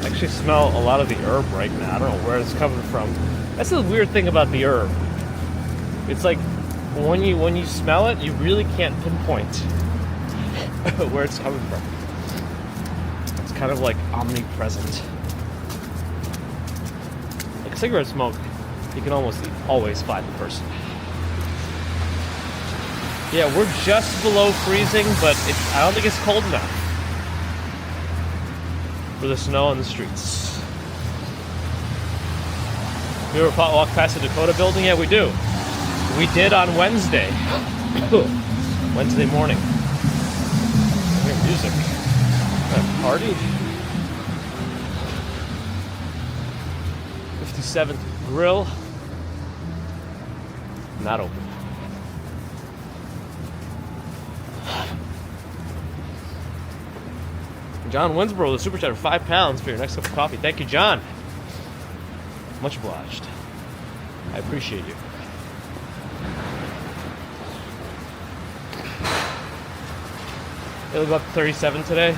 I actually smell a lot of the herb right now. I don't know where it's coming from. That's the weird thing about the herb. It's like when you smell it, you really can't pinpoint where it's coming from. It's kind of like omnipresent. Like cigarette smoke, you can almost always find the person. Yeah, we're just below freezing, but I don't think it's cold enough for the snow on the streets. You ever walk past the Dakota building? Yeah, we do. We did on Wednesday. Wednesday morning. I hear music. A party? 57th Grill. Not open. John Winsborough, the super chat for £5 for your next cup of coffee. Thank you, John. Much obliged. I appreciate you. It'll go up to 37 today.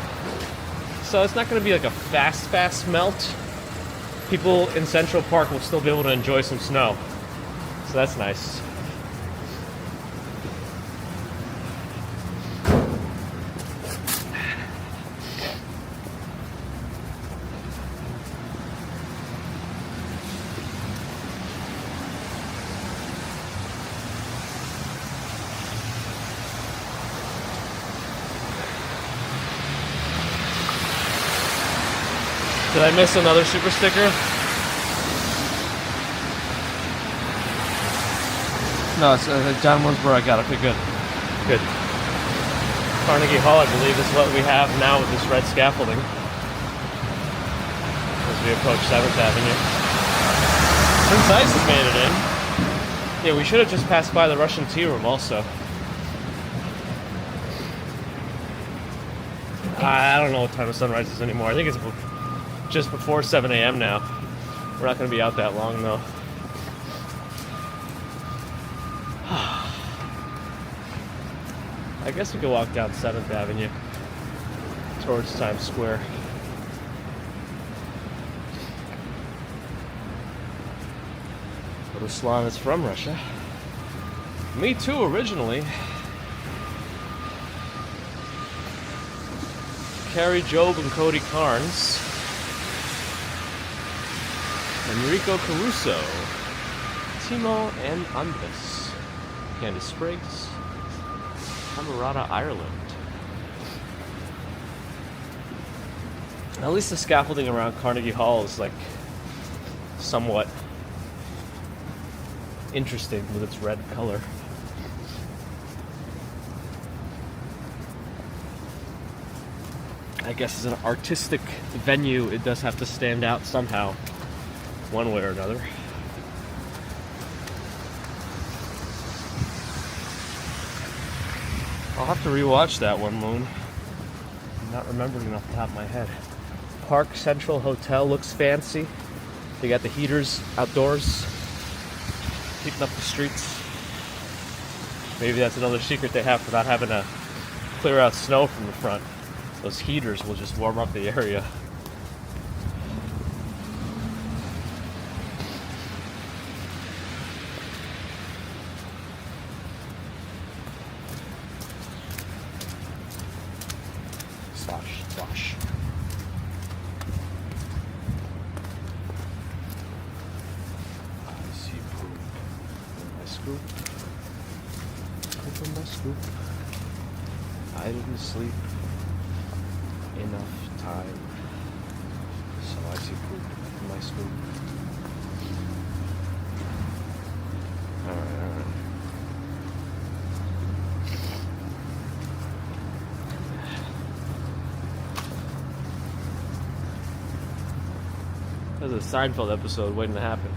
So it's not going to be like a fast melt. People in Central Park will still be able to enjoy some snow. So that's nice. Did I miss another super sticker? No, it's John Winsborough I got. Okay, good. Good. Carnegie Hall, I believe, is what we have now with this red scaffolding as we approach 7th Avenue. Prince Ice has made it in. Yeah, we should have just passed by the Russian tea room also. I don't know what time the sunrise is anymore. I think it's just before 7 a.m. now. We're not going to be out that long, though. I guess we could walk down 7th Avenue towards Times Square. But Ruslan is from Russia. Me too, originally. Carrie Job and Cody Carnes. Enrico Caruso. Timo and Andres. Candice Spriggs. Camerata, Ireland. At least the scaffolding around Carnegie Hall is like somewhat interesting with its red color. I guess as an artistic venue, it does have to stand out somehow, one way or another. I'll have to rewatch that one, Moon. I'm not remembering it off the top of my head. Park Central Hotel looks fancy. They got the heaters outdoors, heating up the streets. Maybe that's another secret they have for not having to clear out snow from the front. Those heaters will just warm up the area. Slosh. I see poop in my scoop. Poop in my scoop. I didn't sleep enough time, so I see poop in my scoop. Alright. There's a Seinfeld episode waiting to happen.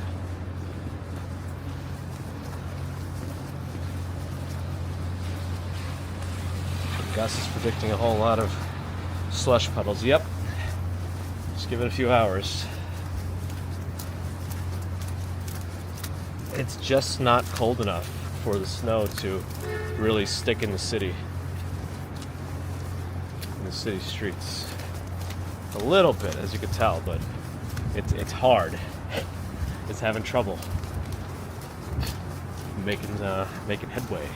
Gus is predicting a whole lot of slush puddles. Yep. Just give it a few hours. It's just not cold enough for the snow to really stick in the city. In the city streets. A little bit, as you can tell, but it's hard. It's having trouble making headway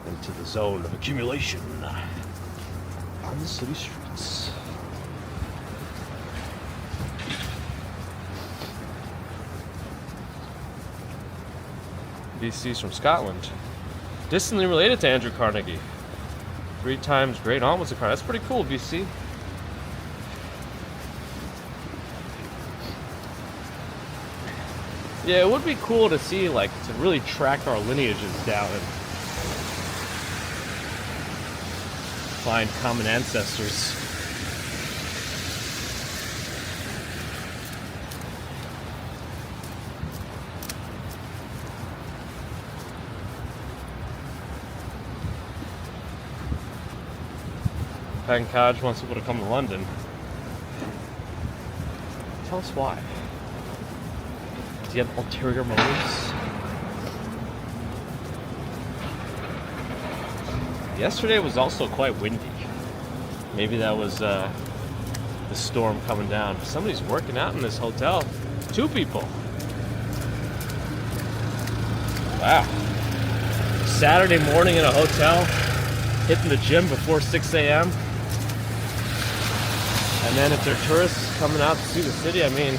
into the zone of accumulation on the city streets. BC's from Scotland. Distantly related to Andrew Carnegie. 3 times great aunt was a Carnegie. That's pretty cool, BC. Yeah, it would be cool to see, like, to really track our lineages down and find common ancestors. Pankaj wants people to come to London. Tell us why. Do you have ulterior motives? Yesterday was also quite windy. Maybe that was the storm coming down. Somebody's working out in this hotel. 2 people. Wow. Saturday morning in a hotel, hitting the gym before 6 a.m. And then if they're tourists coming out to see the city, I mean,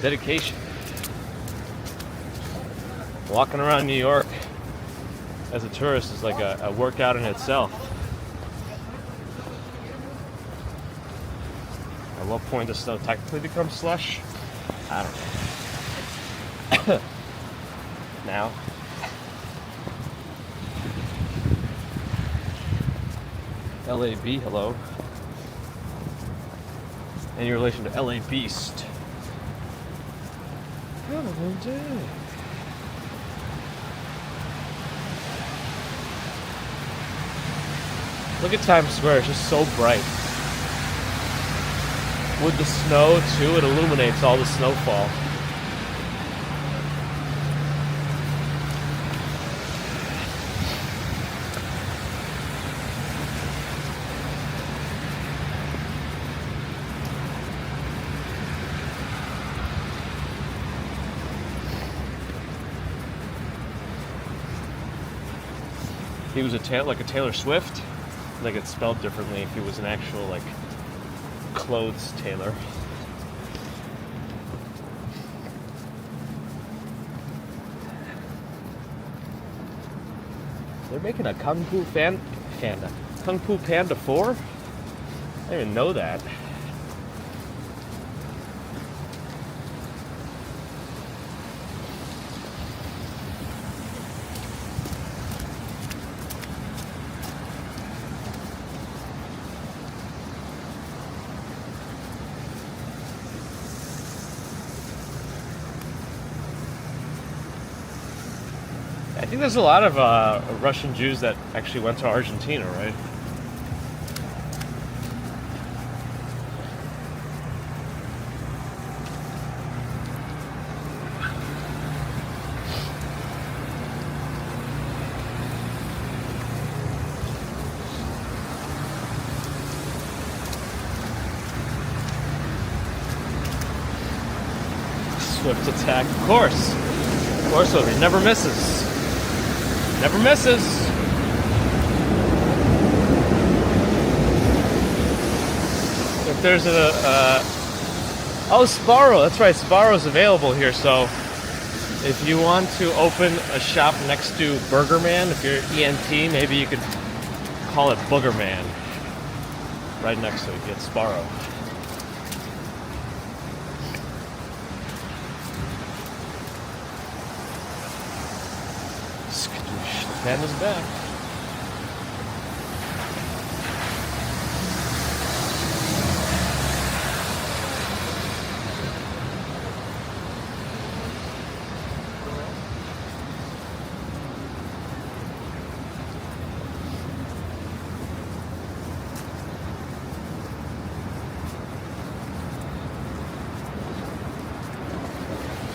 dedication. Walking around New York as a tourist is like a workout in itself. At what point does snow technically become slush? I don't know. Now. LAB, hello. Any relation to LA Beast? Hello, day. Look at Times Square, it's just so bright. With the snow too, it illuminates all the snowfall. He was like a Taylor Swift. Like it's spelled differently if he was an actual like clothes tailor. They're making a Kung Fu Panda. Kung Fu Panda 4? I didn't even know that. I think there's a lot of Russian Jews that actually went to Argentina, right? Swift attack, of course. Of course, it never misses. Never misses. If there's oh, Sbarro, that's right, Sbarro's available here, so if you want to open a shop next to Burger Man, if you're ENT, maybe you could call it Booger Man. Right next to it, get Sbarro. Panda's back.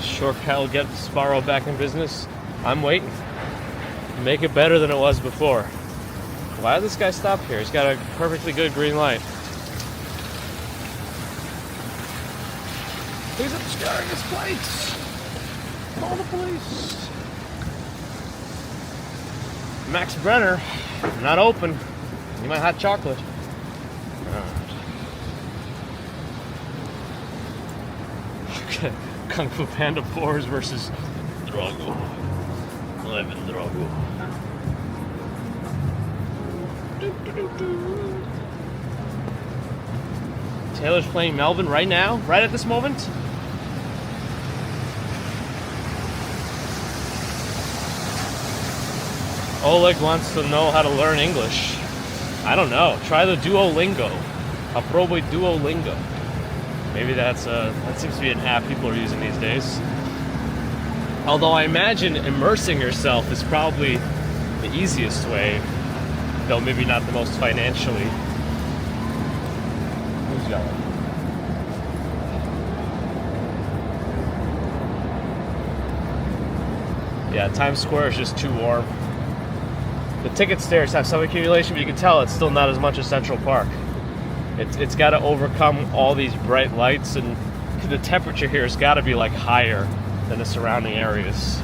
Sure, Kyle, get Sbarro back in business. I'm waiting. Make it better than it was before. Why did this guy stop here? He's got a perfectly good green light. He's obscuring his plates. Call the police. Max Brenner, not open. Need my hot chocolate. Okay. Kung Fu Panda 4s versus Drago. Levin Drago. Taylor's playing Melvin right now, right at this moment. Oleg wants to know how to learn English. I don't know. Try the Duolingo. Попробуй Duolingo. Maybe that seems to be an app people are using these days. Although I imagine immersing yourself is probably the easiest way, though maybe not the most financially. Who's going? Yeah, Times Square is just too warm. The ticket stairs have some accumulation, but you can tell it's still not as much as Central Park. It's got to overcome all these bright lights, and the temperature here has got to be like higher than the surrounding areas.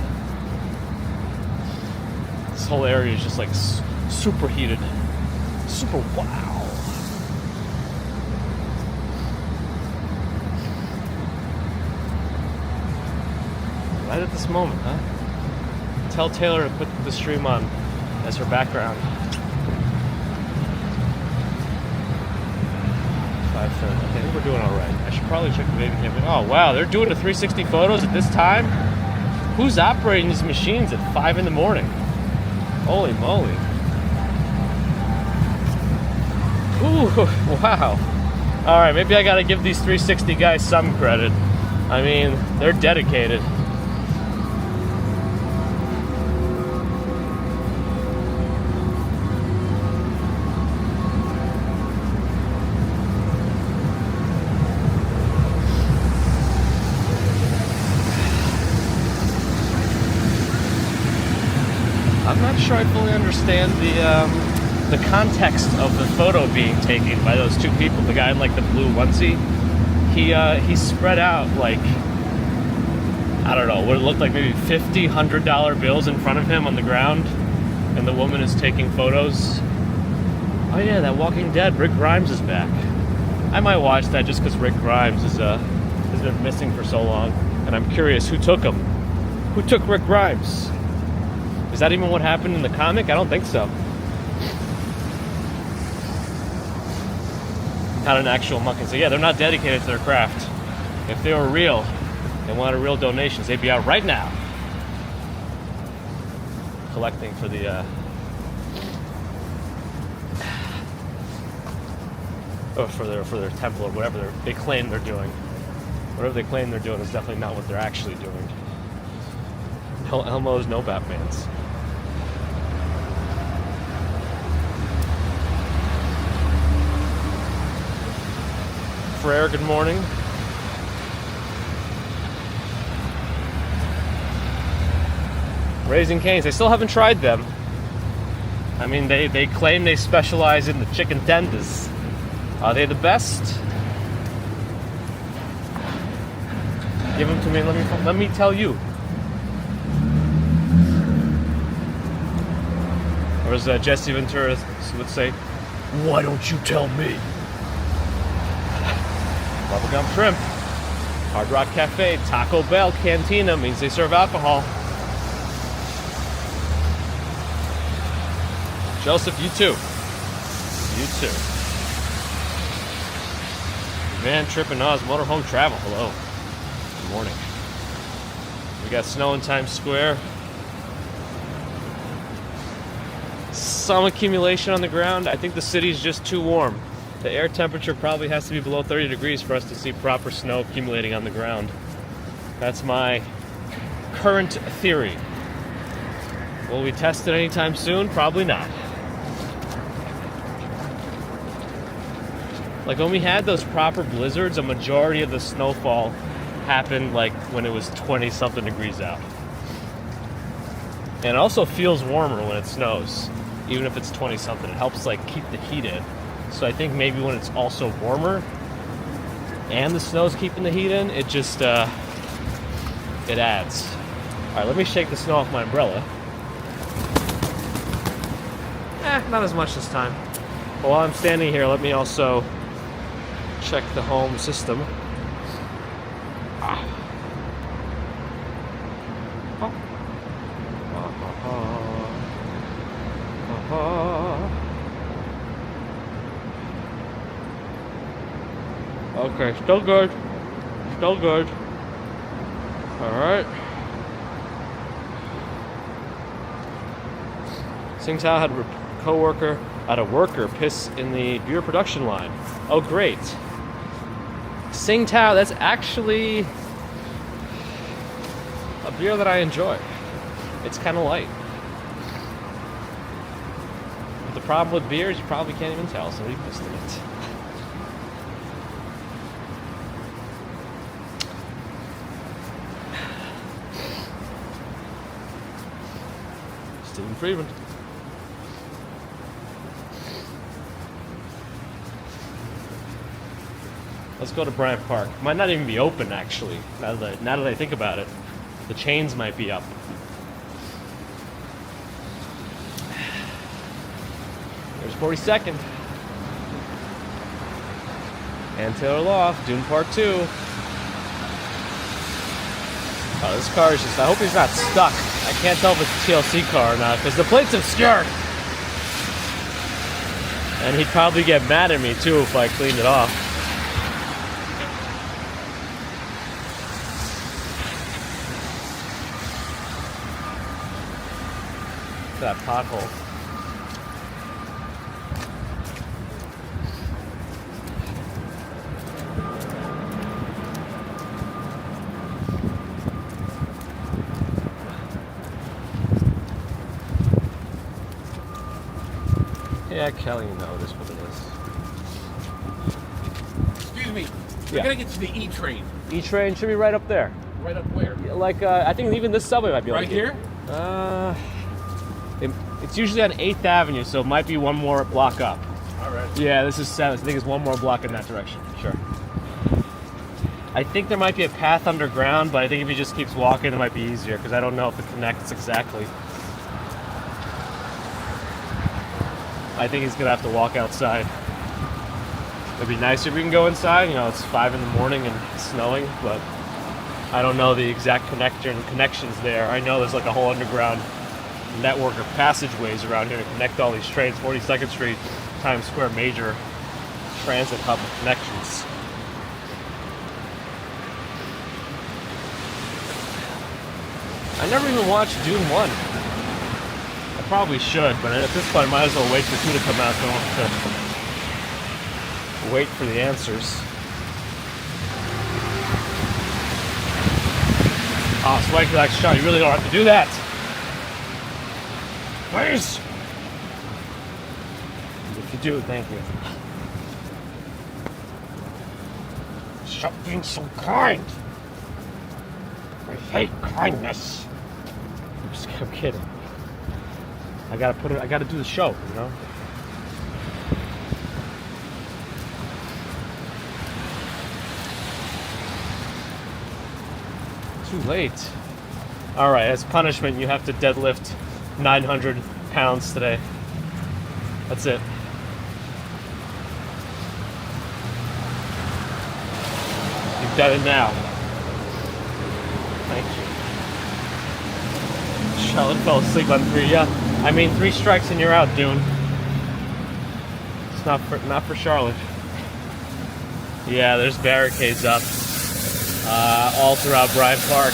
This whole area is just like super heated. Super wow. Right at this moment, huh? Tell Taylor to put the stream on as her background. 5:30. Okay, I think we're doing all right. I should probably check the baby cam. Oh wow, they're doing the 360 photos at this time. Who's operating these machines at 5 in the morning? Holy moly! Ooh, wow. All right, maybe I gotta give these 360 guys some credit. I mean, they're dedicated. I'm not sure I fully understand the context of the photo being taken by those two people. The guy in like the blue onesie, he spread out like, I don't know, what it looked like maybe $50, $100 bills in front of him on the ground, and the woman is taking photos. Oh yeah, that Walking Dead, Rick Grimes is back. I might watch that just because Rick Grimes has been missing for so long, and I'm curious who took him. Who took Rick Grimes? Is that even what happened in the comic? I don't think so. Not an actual monkey. So yeah, they're not dedicated to their craft. If they were real and wanted real donations, they'd be out right now collecting for the for their temple or whatever they claim they're doing. Whatever they claim they're doing is definitely not what they're actually doing. No Elmos, no Batmans. Frere, good morning. Raising Cane's, I still haven't tried them. I mean, they claim they specialize in the chicken tenders. Are they the best? Give them to me, let me tell you. Or as Jesse Ventura would say, why don't you tell me? Bubblegum Shrimp, Hard Rock Cafe, Taco Bell, Cantina means they serve alcohol. Joseph, you too. You too. Van Trip and Oz Motorhome Travel, hello. Good morning. We got snow in Times Square. Some accumulation on the ground. I think the city's just too warm. The air temperature probably has to be below 30 degrees for us to see proper snow accumulating on the ground. That's my current theory. Will we test it anytime soon? Probably not. Like when we had those proper blizzards, a majority of the snowfall happened like when it was 20 something degrees out. And it also feels warmer when it snows, even if it's 20 something. It helps like keep the heat in. So I think maybe when it's also warmer and the snow's keeping the heat in, it just, it adds. All right, let me shake the snow off my umbrella. Not as much this time. But while I'm standing here, let me also check the home system. Okay, still good. Still good. Alright. Tsingtao had a worker piss in the beer production line. Oh, great. Tsingtao, that's actually a beer that I enjoy. It's kind of light. But the problem with beer is you probably can't even tell somebody pissed in it. Stephen Friedman. Let's go to Bryant Park. Might not even be open, actually. Now that I think about it, the chains might be up. There's 42nd. And Taylor Loft, Dune Part 2. Oh, this car is just, I hope he's not stuck. I can't tell if it's a TLC car or not, because the plate's obscured. And he'd probably get mad at me, too, if I cleaned it off. that pothole. Yeah, Kelly, you know, it is what it is.
Excuse me.
Yeah.
We're gonna get to the E train.
E train should be right up there.
Right up where?
Like, I think even this subway might be
Right
like
here?
It's usually on 8th Avenue, so it might be one more block up.
All right.
Yeah, this is 7th. I think it's one more block in that direction. Sure. I think there might be a path underground, but I think if he just keeps walking, it might be easier, because I don't know if it connects exactly. I think he's going to have to walk outside. It'd be nicer if we can go inside. You know, it's 5 in the morning and it's snowing, but I don't know the exact connections there. I know there's like a whole underground network of passageways around here to connect all these trains. 42nd Street, Times Square, major transit hub of connections. I never even watched Dune 1. I probably should, but at this point I might as well wait for 2 to come out, so I don't have to wait for the answers. Oh, Spike likes Sean, you really don't have to do that. Please. If you do, thank you. Stop being so kind. I hate kindness. I'm kidding. I gotta do the show, you know? Too late. Alright, as punishment, you have to deadlift 900 pounds today. That's it. You've done it now. Thank you. Charlotte fell asleep on 3. Yeah, I mean 3 strikes and you're out, Dune. It's not for Charlotte. Yeah, there's barricades up all throughout Bryant Park.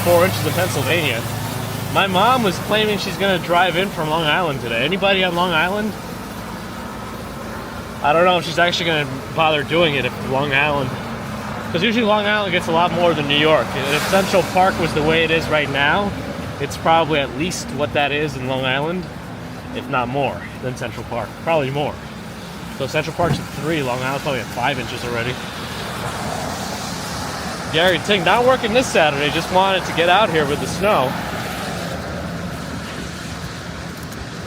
Four inches in Pennsylvania. My mom was claiming she's gonna drive in from Long Island today. Anybody on Long Island? I don't know if she's actually gonna bother doing it if Long Island, because usually Long Island gets a lot more than New York. If Central Park was the way it is right now, it's probably at least what that is in Long Island, if not more than Central Park. Probably more. So Central Park's at 3, Long Island's probably at 5 inches already. Gary Ting not working this Saturday, just wanted to get out here with the snow.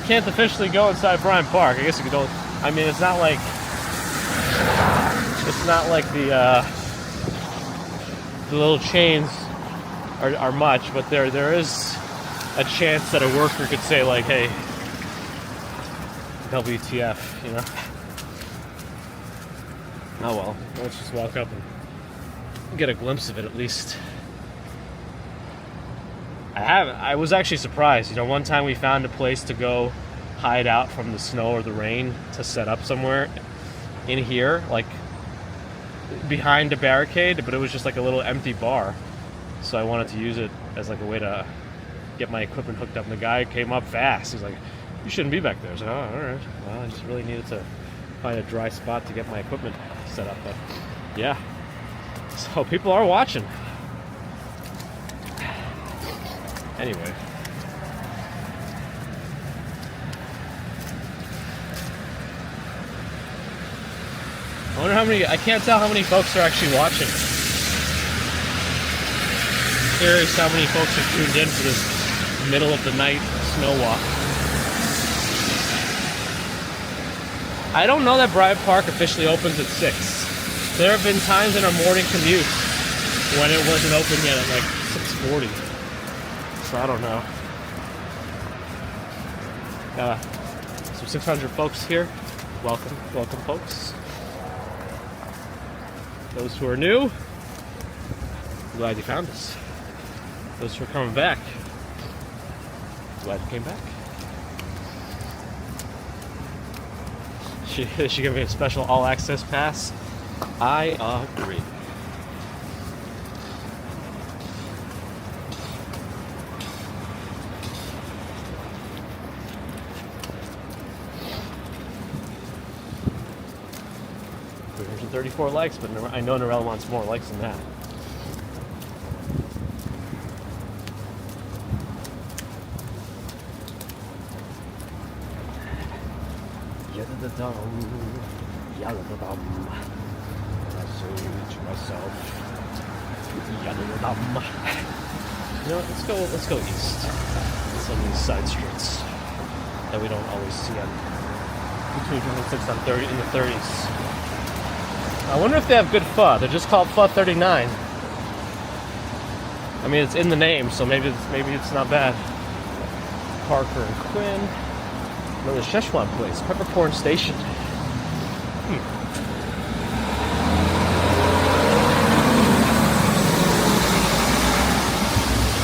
Can't officially go inside Bryant Park. I guess you could go. I mean, it's not like the little chains are much, but there is a chance that a worker could say like, "Hey, WTF," you know? Oh well, let's just walk up and get a glimpse of it at least. I was actually surprised. You know, one time we found a place to go hide out from the snow or the rain to set up somewhere in here, like behind a barricade, but it was just like a little empty bar. So I wanted to use it as like a way to get my equipment hooked up. And the guy came up fast. He's like, "You shouldn't be back there." I was like, "Oh, all right. Well, I just really needed to find a dry spot to get my equipment set up." But yeah. So people are watching. Anyway. I wonder how many, I can't tell how many folks are actually watching. Curious how many folks are tuned in for this middle of the night snow walk. I don't know that Bryant Park officially opens at 6. There have been times in our morning commute when it wasn't open yet at like 6:40. So I don't know. Some 600 folks here. Welcome folks. Those who are new, glad you found us. Those who are coming back, glad you came back. She gave me a special all access pass I agree. There's 34 likes, but I know Norella wants more likes than that. Yada-da-dum, yada-da-dum. And I say to myself, yada-da-dum. You know what, let's go east. Some of these side streets that we don't always see on between 26 and 30 in the 30s. I wonder if they have good pho. They're just called Pho 39. I mean, it's in the name, so maybe it's not bad. Parker and Quinn. Another Szechuan place, Peppercorn Station.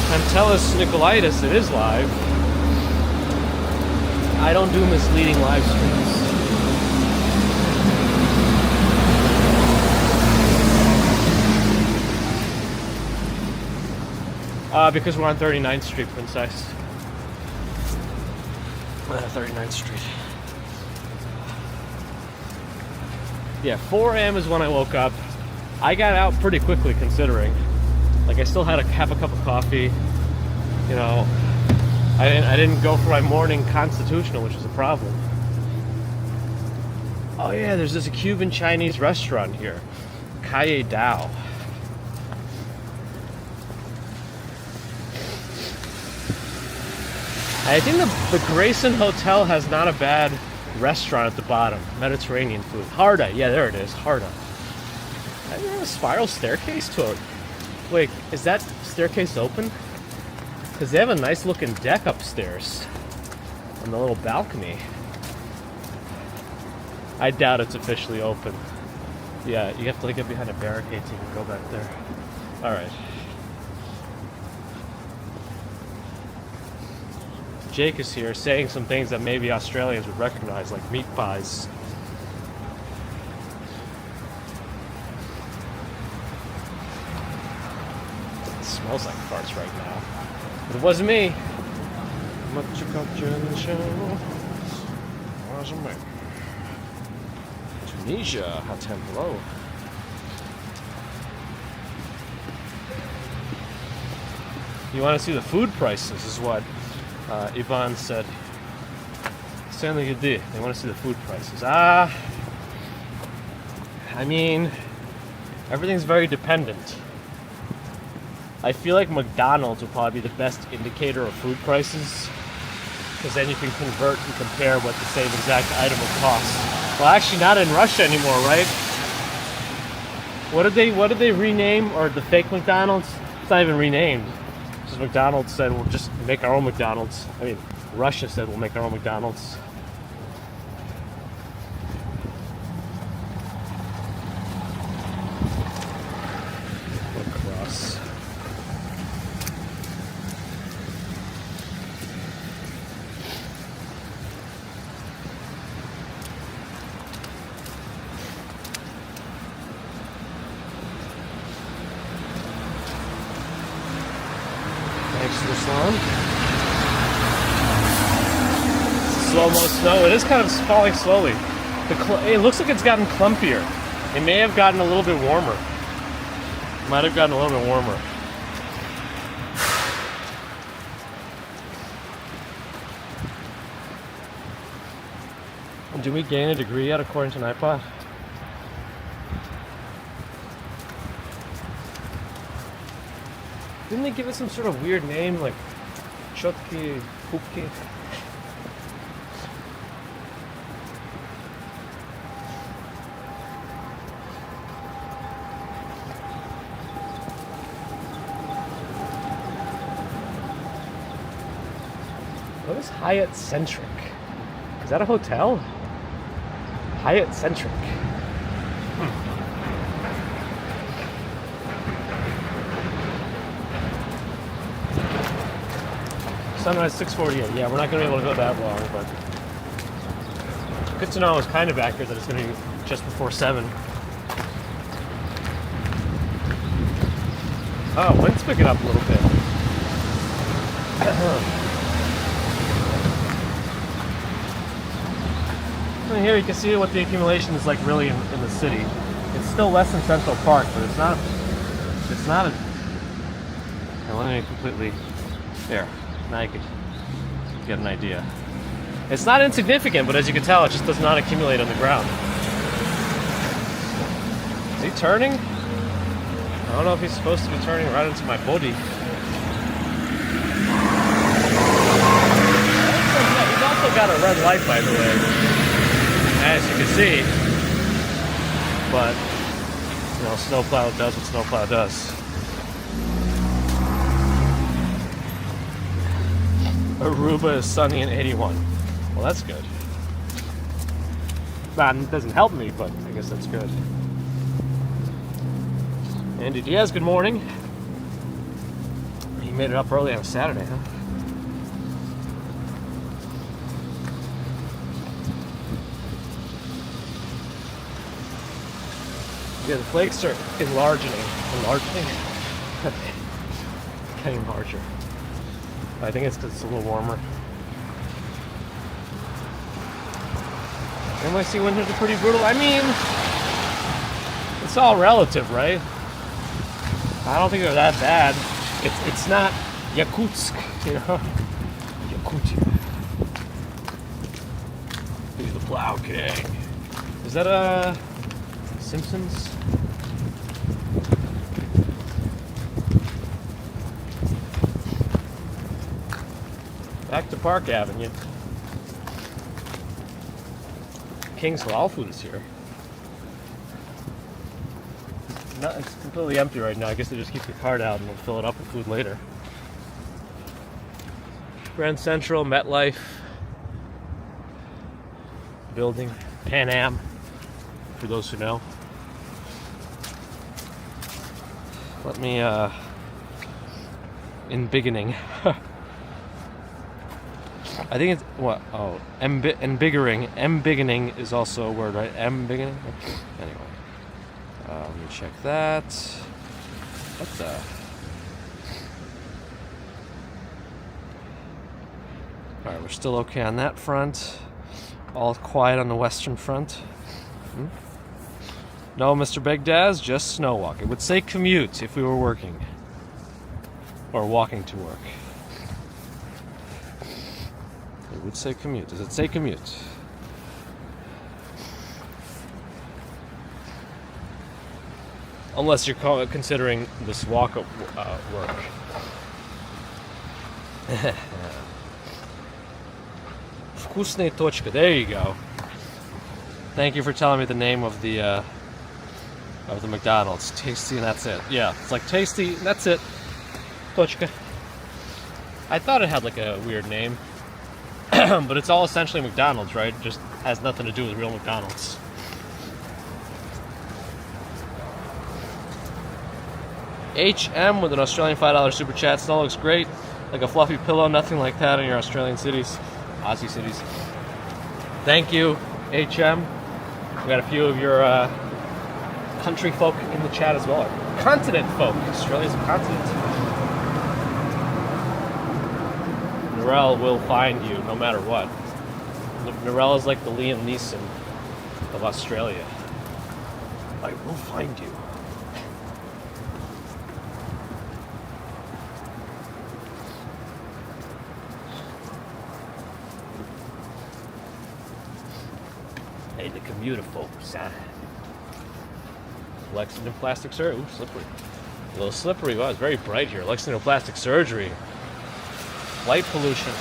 Pantelis Nicolaitis, it is live. I don't do misleading live streams. Because we're on 39th Street, Princess. 39th Street. Yeah, 4 a.m. is when I woke up. I got out pretty quickly, considering. Like, I still had half a cup of coffee. You know, I didn't go for my morning constitutional, which was a problem. Oh yeah, there's this Cuban Chinese restaurant here, Calle Dao. I think the Grayson Hotel has not a bad restaurant at the bottom. Mediterranean food. Harda. Yeah, there it is. Harda. I have a spiral staircase to it. Wait, is that staircase open? Because they have a nice looking deck upstairs on the little balcony. I doubt it's officially open. Yeah, you have to get behind a barricade so you can go back there. Alright. Jake is here saying some things that maybe Australians would recognize, like meat pies. It smells like farts right now. But it wasn't me. Much culture in the show. Wasn't me. Tunisia, hot temp low. You want to see the food prices, is what Ivan said. Certainly you did. They want to see the food prices. I mean, everything's very dependent. I feel like McDonald's will probably be the best indicator of food prices, because then you can convert and compare what the same exact item will cost. Well, actually, not in Russia anymore, right? What did they rename, or the fake McDonald's? It's not even renamed. Just McDonald's said we'll just make our own McDonald's. I mean, Russia said we'll make our own McDonald's. Across. Thanks to the storm. Slow-mo snow. It is kind of falling slowly. It looks like it's gotten clumpier. It may have gotten a little bit warmer. Might have gotten a little bit warmer. Did we gain a degree yet, according to Nightbot? Didn't they give it some sort of weird name, like Chotki, Pupki? What is Hyatt Centric? Is that a hotel? Hyatt Centric. Sunrise 6:48. Yeah, we're not going to be able to go that long, but good to know. It's kind of accurate that it's going to be just before 7. Oh, wind's picking up a little bit. And here you can see what the accumulation is like really in the city. It's still less than Central Park, but it's not a. Now let me completely. There. Now you can get an idea. It's not insignificant, but as you can tell, it just does not accumulate on the ground. Is he turning? I don't know if he's supposed to be turning right into my body. He's also got a red light, by the way, as you can see. But, you know, snowplow does what snowplow does. Aruba is sunny and 81. Well, that's good. That doesn't help me, but I guess that's good. Andy Diaz, good morning. He made it up early on a Saturday, huh? Yeah, the flakes are enlarging. Getting larger. I think it's because it's a little warmer. NYC winters are pretty brutal. I mean, it's all relative, right? I don't think they're that bad. It's not Yakutsk, you know? Yakutia. He's the Plow King. Is that Simpsons? Back to Park Avenue. King's Halal Food is here. No, it's completely empty right now. I guess they just keep your card out and they'll fill it up with food later. Grand Central, MetLife building, Pan Am, for those who know. Let me, in beginning. I think it's what? Oh, embiggening is also a word, right? Embiggening. Anyway, let me check that. What the? All right, we're still okay on that front. All quiet on the western front. No, Mr. Begdaz, just snow walk. It would say commute if we were working or walking to work. It would say commute. Does it say commute? Unless you're considering this walk work. Вкусная точка. There you go. Thank you for telling me the name of the McDonald's. Tasty and that's it. Yeah, it's like tasty, that's it. Точка. I thought it had like a weird name. But it's all essentially McDonald's, right? Just has nothing to do with real McDonald's. HM with an Australian $5 super chat. Snow looks great. Like a fluffy pillow. Nothing like that in your Australian cities. Aussie cities. Thank you, HM. We got a few of your country folk in the chat as well. Continent folk. Australia's a continent. Narelle will find you no matter what. Narelle is like the Liam Neeson of Australia. I will find you. Hey, the commuter folks, huh? Lexington Plastic Surgery. Ooh, slippery. A little slippery. Wow, it's very bright here. Lexington Plastic Surgery. Light pollution.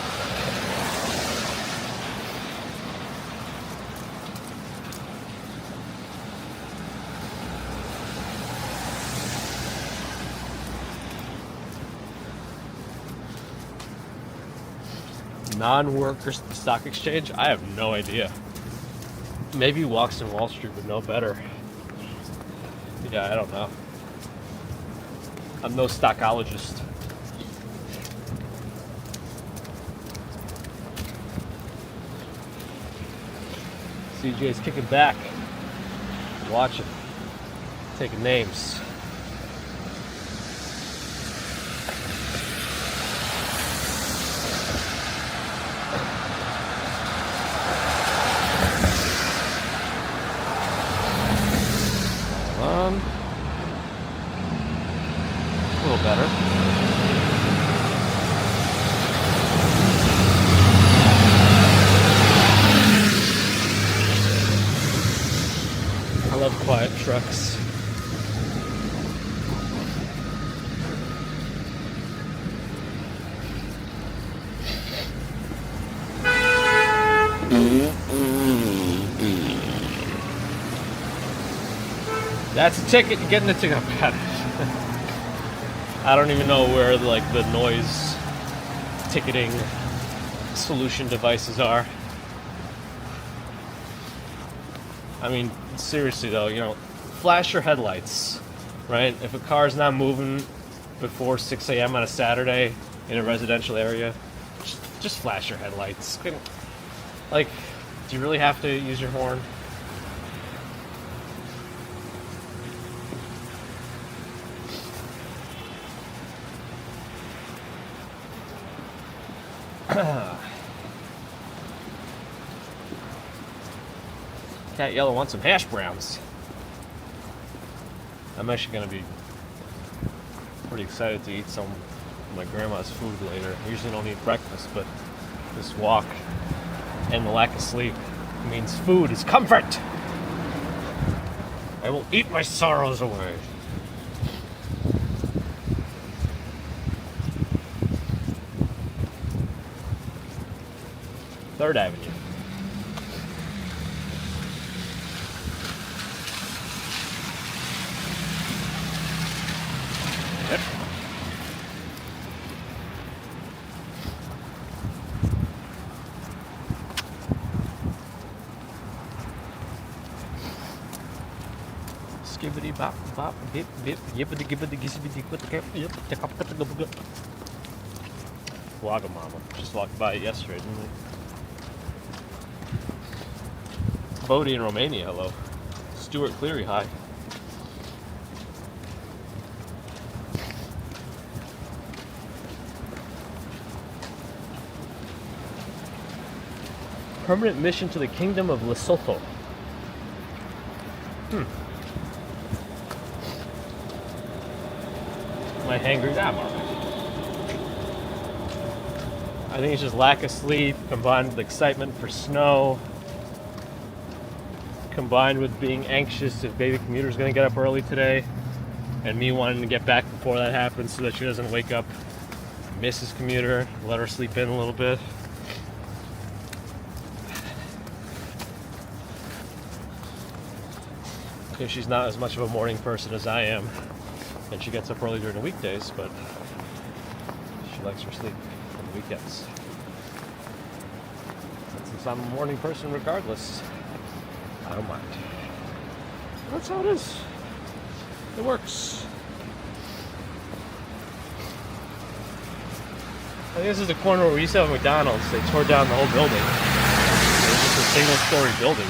Non-workers at the stock exchange? I have no idea. Maybe walks in Wall Street would know better. Yeah, I don't know. I'm no stockologist. CJ's kicking back. Watching. Taking names. quiet trucks. That's a ticket. You're getting the ticket. I don't even know where like the noise ticketing solution devices are. I mean, seriously though, you know, flash your headlights, right? If a car's not moving before 6 a.m. on a Saturday in a residential area, just flash your headlights. Like, do you really have to use your horn? Cat Yellow wants some hash browns. I'm actually going to be pretty excited to eat some of my grandma's food later. I usually don't eat breakfast, but this walk and the lack of sleep means food is comfort. I will eat my sorrows away. Third Avenue. Yep. Skibbity bop bop bip bip yippity gibbity gizzity yip the cup the gub. Wagamama. Just walked by it yesterday, didn't we? Bodie in Romania, hello. Stuart Cleary, hi. Permanent mission to the Kingdom of Lesotho. My hangry am alright. I think it's just lack of sleep combined with excitement for snow, combined with being anxious if baby commuter's gonna get up early today, and me wanting to get back before that happens so that she doesn't wake up Mrs. Commuter, let her sleep in a little bit. Because she's not as much of a morning person as I am, and she gets up early during the weekdays, but she likes her sleep on the weekends. And since I'm a morning person regardless, I don't mind. That's how it is. It works. I think this is the corner where we used to have a McDonald's. They tore down the whole building. It was just a single-story building.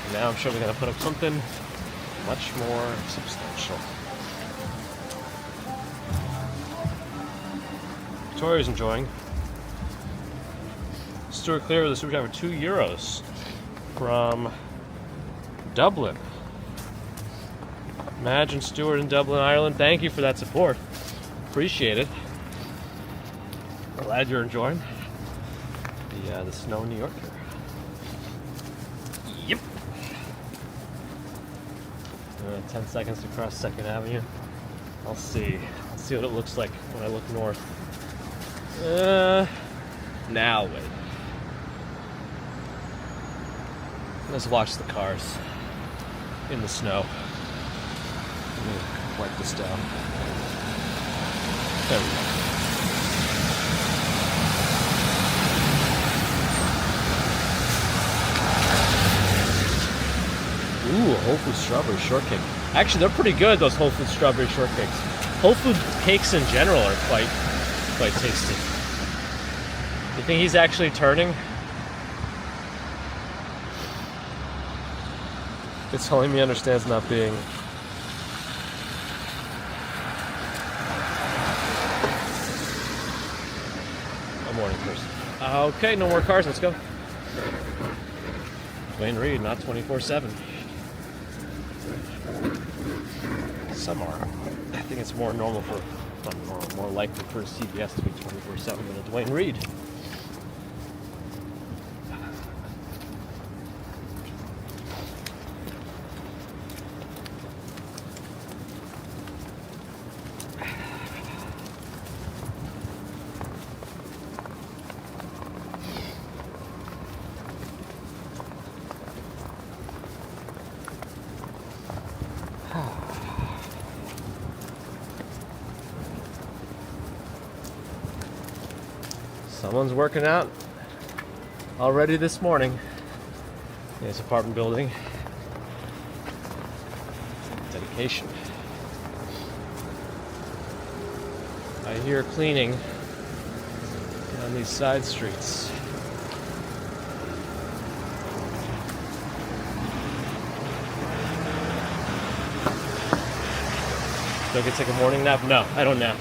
And now I'm sure we're going to put up something much more substantial. Victoria's enjoying. Stuart Clear with the super chat for €2 from Dublin. Imagine Stuart in Dublin, Ireland. Thank you for that support. Appreciate it. Glad you're enjoying the snow in New York here. Yep. 10 seconds to cross 2nd Avenue. I'll see. I'll see what it looks like when I look north. Now wait. Let's watch the cars in the snow. Let me wipe this down. There we go. Ooh, Whole Foods strawberry shortcake. Actually, they're pretty good, those Whole Foods strawberry shortcakes. Whole Foods cakes in general are quite tasty. You think he's actually turning? It's telling me understands not being a morning person. Okay, no more cars, let's go. Dwayne Reed, not 24/7. Some are. I think it's more normal for, more likely for a CBS to be 24/7 than a Dwayne Reed. Someone's working out already this morning in this apartment building. Dedication. I hear cleaning on these side streets. Do I get to take a morning nap? No, I don't nap.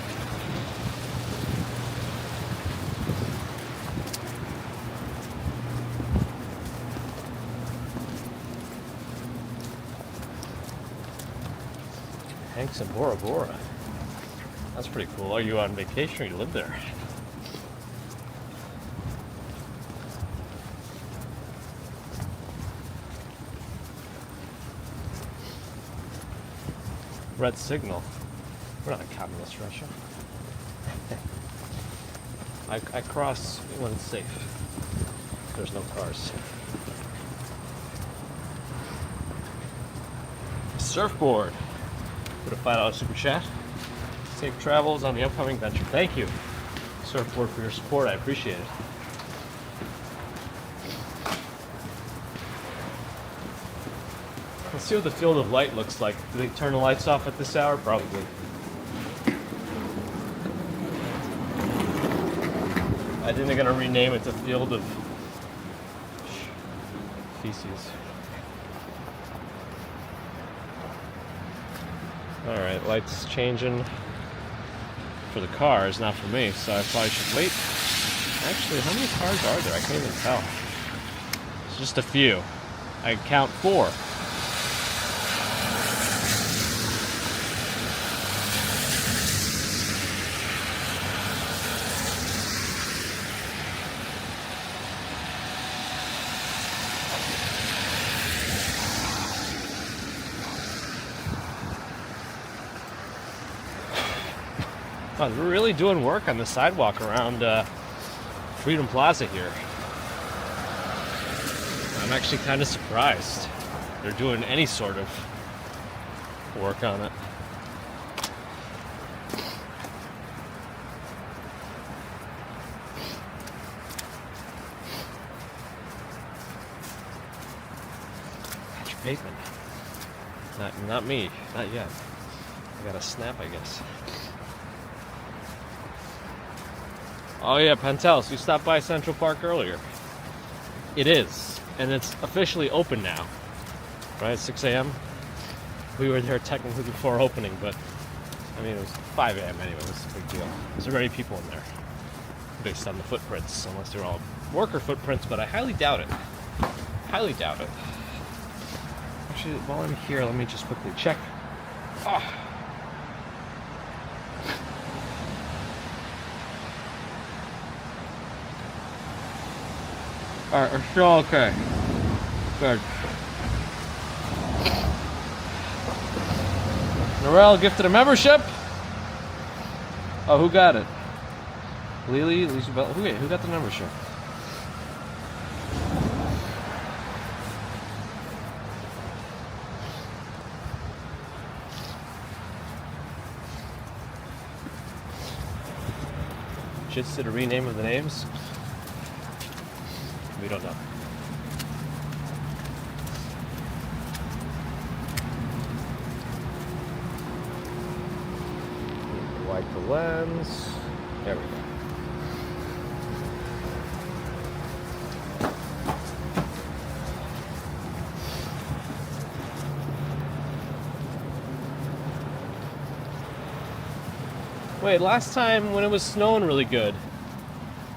Hanks and Bora Bora. That's pretty cool. Are you on vacation or you live there? Red signal. We're not a communist Russia. I cross when it's safe. There's no cars. Surfboard. Put a $5 super chat. Safe travels on the upcoming venture. Thank you, Surfboard, for your support. I appreciate it. Let's see what the field of light looks like. Do they turn the lights off at this hour? Probably. I think they're going to rename it to Field of Feces. Alright, lights changing for the cars, not for me, so I probably should wait. Actually, how many cars are there? I can't even tell. It's just a few. I count 4. Oh, they're really doing work on the sidewalk around Freedom Plaza here. I'm actually kind of surprised they're doing any sort of work on it. Patrick Bateman. Not me. Not yet. I got a snap, I guess. Oh yeah, Pentelis, you stopped by Central Park earlier. It is, and it's officially open now, right? 6 a.m. We were there technically before opening, but I mean it was 5 a.m. anyway. It was a big deal. There's already people in there, based on the footprints, unless they're all worker footprints. But I highly doubt it. Highly doubt it. Actually, while I'm here, let me just quickly check. Oh. Alright, we're still okay. Good. Norel gifted a membership. Oh, who got it? Lily, Lisa Bell. Who got the membership? Just did a rename of the names. We don't know. Wipe the lens. There we go. Wait, last time when it was snowing really good,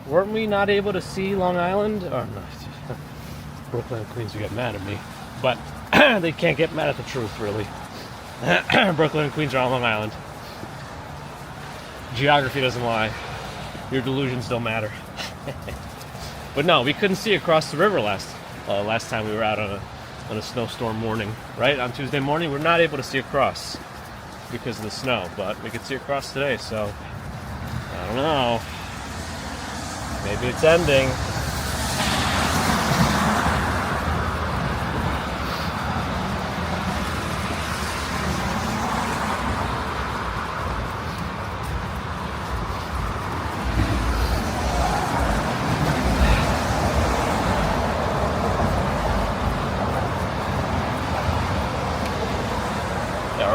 weren't we not able to see Long Island? Or no, Brooklyn and Queens, you get mad at me. But they can't get mad at the truth, really. Brooklyn and Queens are on Long Island. Geography doesn't lie. Your delusions don't matter. But no, we couldn't see across the river last time we were out on a snowstorm morning, right? On Tuesday morning, we're not able to see across because of the snow, but we could see across today, so I don't know. Maybe it's ending.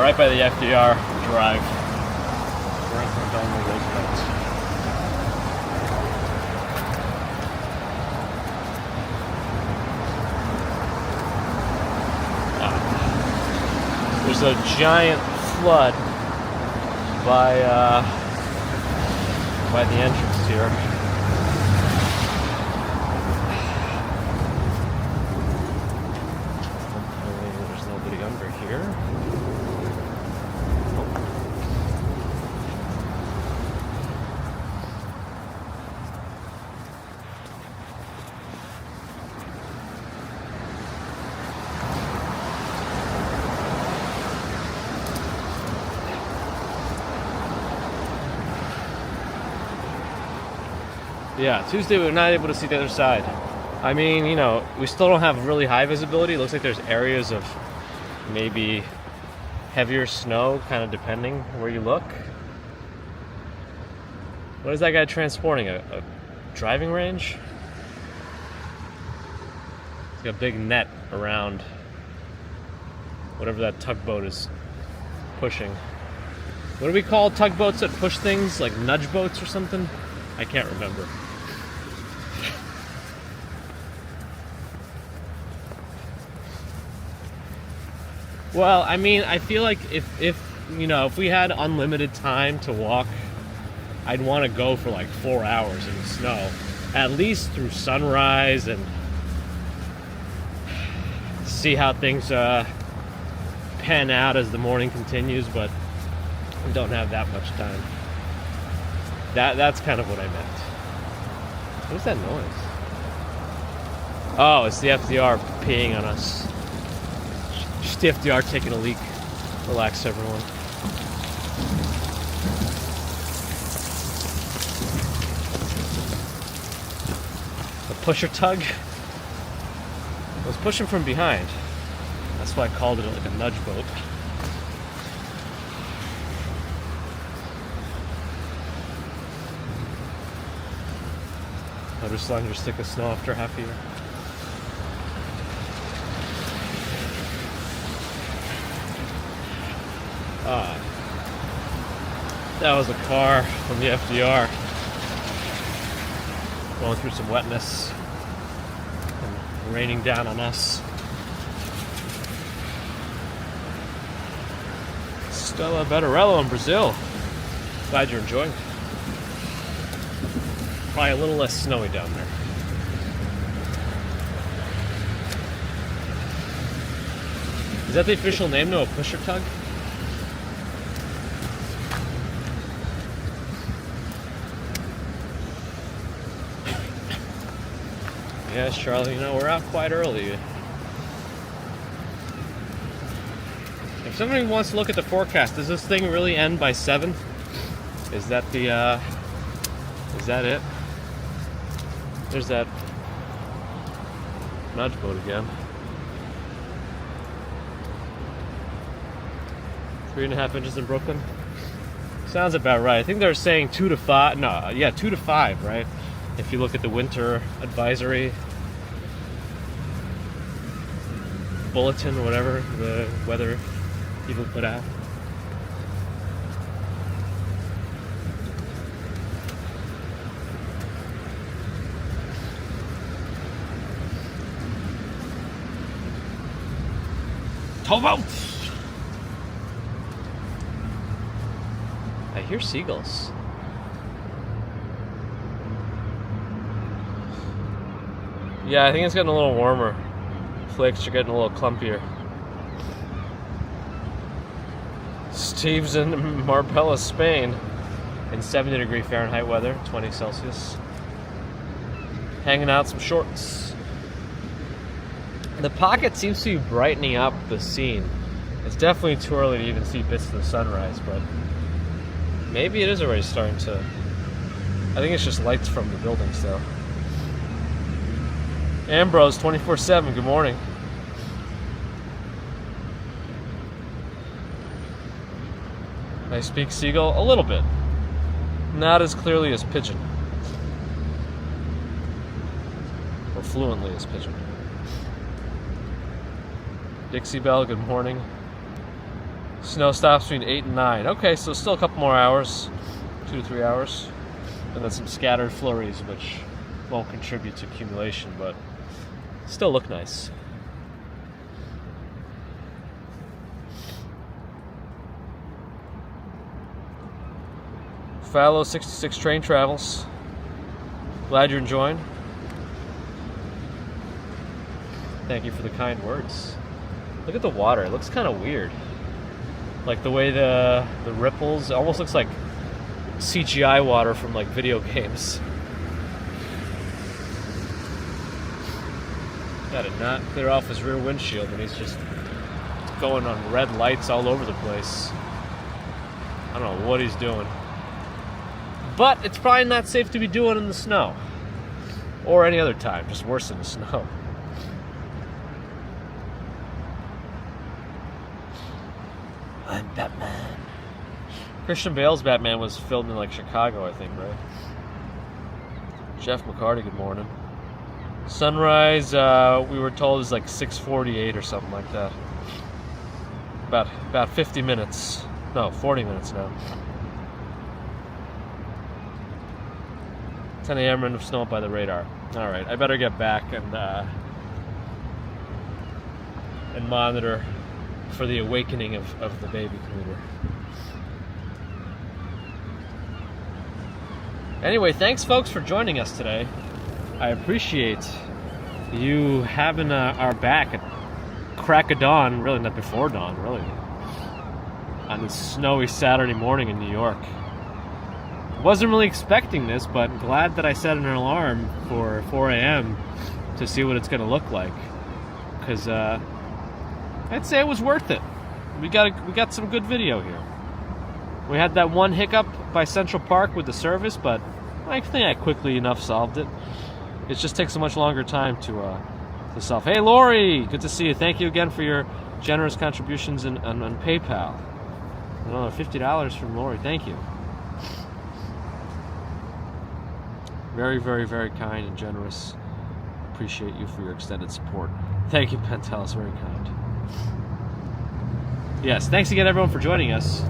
right by the FDR Drive. Franklin Delano Roosevelt. There's a giant flood by the entrance here. Hopefully there's nobody under here. Yeah, Tuesday we were not able to see the other side. I mean, you know, we still don't have really high visibility. It looks like there's areas of maybe heavier snow, kind of depending where you look. What is that guy transporting? A driving range? It's got a big net around whatever that tugboat is pushing. What do we call tugboats that push things? Like nudge boats or something? I can't remember. Well, I mean, I feel like if you know, if we had unlimited time to walk, I'd want to go for like 4 hours in the snow, at least through sunrise, and see how things pan out as the morning continues. But we don't have that much time. That's kind of what I meant. What is that noise? Oh, it's the FDR peeing on us. Just the FDR taking a leak. Relax, everyone. The pusher tug. I was pushing from behind. That's why I called it like a nudge boat. Another slender stick of snow after half a year. That was a car from the FDR going through some wetness and raining down on us. Stella Bettarello in Brazil. Glad you're enjoying it. Probably a little less snowy down there. Is that the official name to a pusher tug? Yes, Charlie, you know, we're out quite early. If somebody wants to look at the forecast, does this thing really end by 7? Is that the, is that it? There's that nudge boat again. 3.5 inches in Brooklyn. Sounds about right. I think they're saying 2 to 5. No, yeah, 2 to 5, right? If you look at the winter advisory bulletin or whatever the weather people put out. Towboat! I hear seagulls. Yeah, I think it's getting a little warmer. Flakes are getting a little clumpier. Steve's in Marbella, Spain, in 70-degree Fahrenheit weather, 20 Celsius. Hanging out some shorts. The pocket seems to be brightening up the scene. It's definitely too early to even see bits of the sunrise, but maybe it is already starting to. I think it's just lights from the buildings, though. Ambrose 24/7, good morning. I speak Seagull a little bit. Not as clearly as Pigeon. Or fluently as Pigeon. Dixie Bell, good morning. Snow stops between 8 and 9. Okay, so still a couple more hours, 2 to 3 hours, and then some scattered flurries, which won't contribute to accumulation, but still look nice. Fallow 66 train travels. Glad you're enjoying. Thank you for the kind words. Look at the water. It looks kind of weird. Like the way the ripples, it almost looks like CGI water from like video games. Got to not clear off his rear windshield and he's just going on red lights all over the place. I don't know what he's doing. But it's probably not safe to be doing in the snow. Or any other time, just worse in the snow. I'm Batman. Christian Bale's Batman was filmed in like Chicago, I think, right? Jeff McCarty, good morning. Sunrise, we were told is like 6:48 or something like that. About 50 minutes. No, 40 minutes now. 10 a.m. random snow up by the radar. All right, I better get back and monitor for the awakening of the baby commuter. Anyway, thanks folks for joining us today. I appreciate you having our back at crack of dawn, really not before dawn, really, on this snowy Saturday morning in New York. Wasn't really expecting this, but glad that I set an alarm for 4 a.m. to see what it's going to look like. Because I'd say it was worth it. We got some good video here. We had that one hiccup by Central Park with the service, but I think I quickly enough solved it. It just takes a much longer time to solve. Hey, Lori, good to see you. Thank you again for your generous contributions on PayPal. Another $50 from Lori. Thank you. Very, very, very kind and generous. Appreciate you for your extended support. Thank you, Pentelis. Very kind. Yes, thanks again, everyone, for joining us.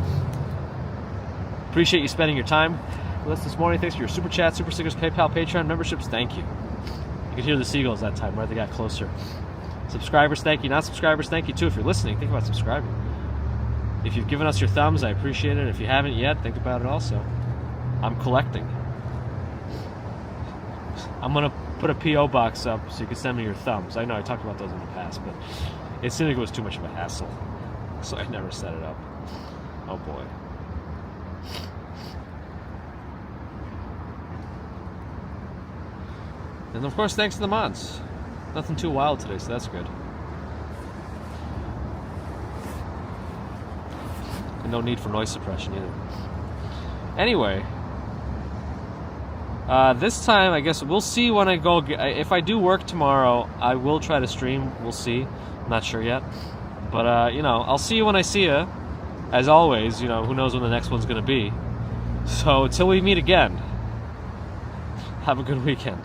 Appreciate you spending your time with us this morning. Thanks for your super chat, super stickers, PayPal, Patreon memberships. Thank you. You could hear the seagulls that time, right? They got closer. Subscribers, thank you. Non-subscribers, thank you too. If you're listening, think about subscribing. If you've given us your thumbs, I appreciate it. If you haven't yet, think about it also. I'm collecting. I'm going to put a P.O. box up so you can send me your thumbs. I know I talked about those in the past, but it seemed like it was too much of a hassle, so I never set it up. Oh boy. And of course, thanks to the mods. Nothing too wild today, so that's good. And no need for noise suppression either. Anyway, this time I guess we'll see when I go. If I do work tomorrow, I will try to stream. We'll see. I'm not sure yet, but I'll see you when I see you. As always, who knows when the next one's going to be. So until we meet again, have a good weekend.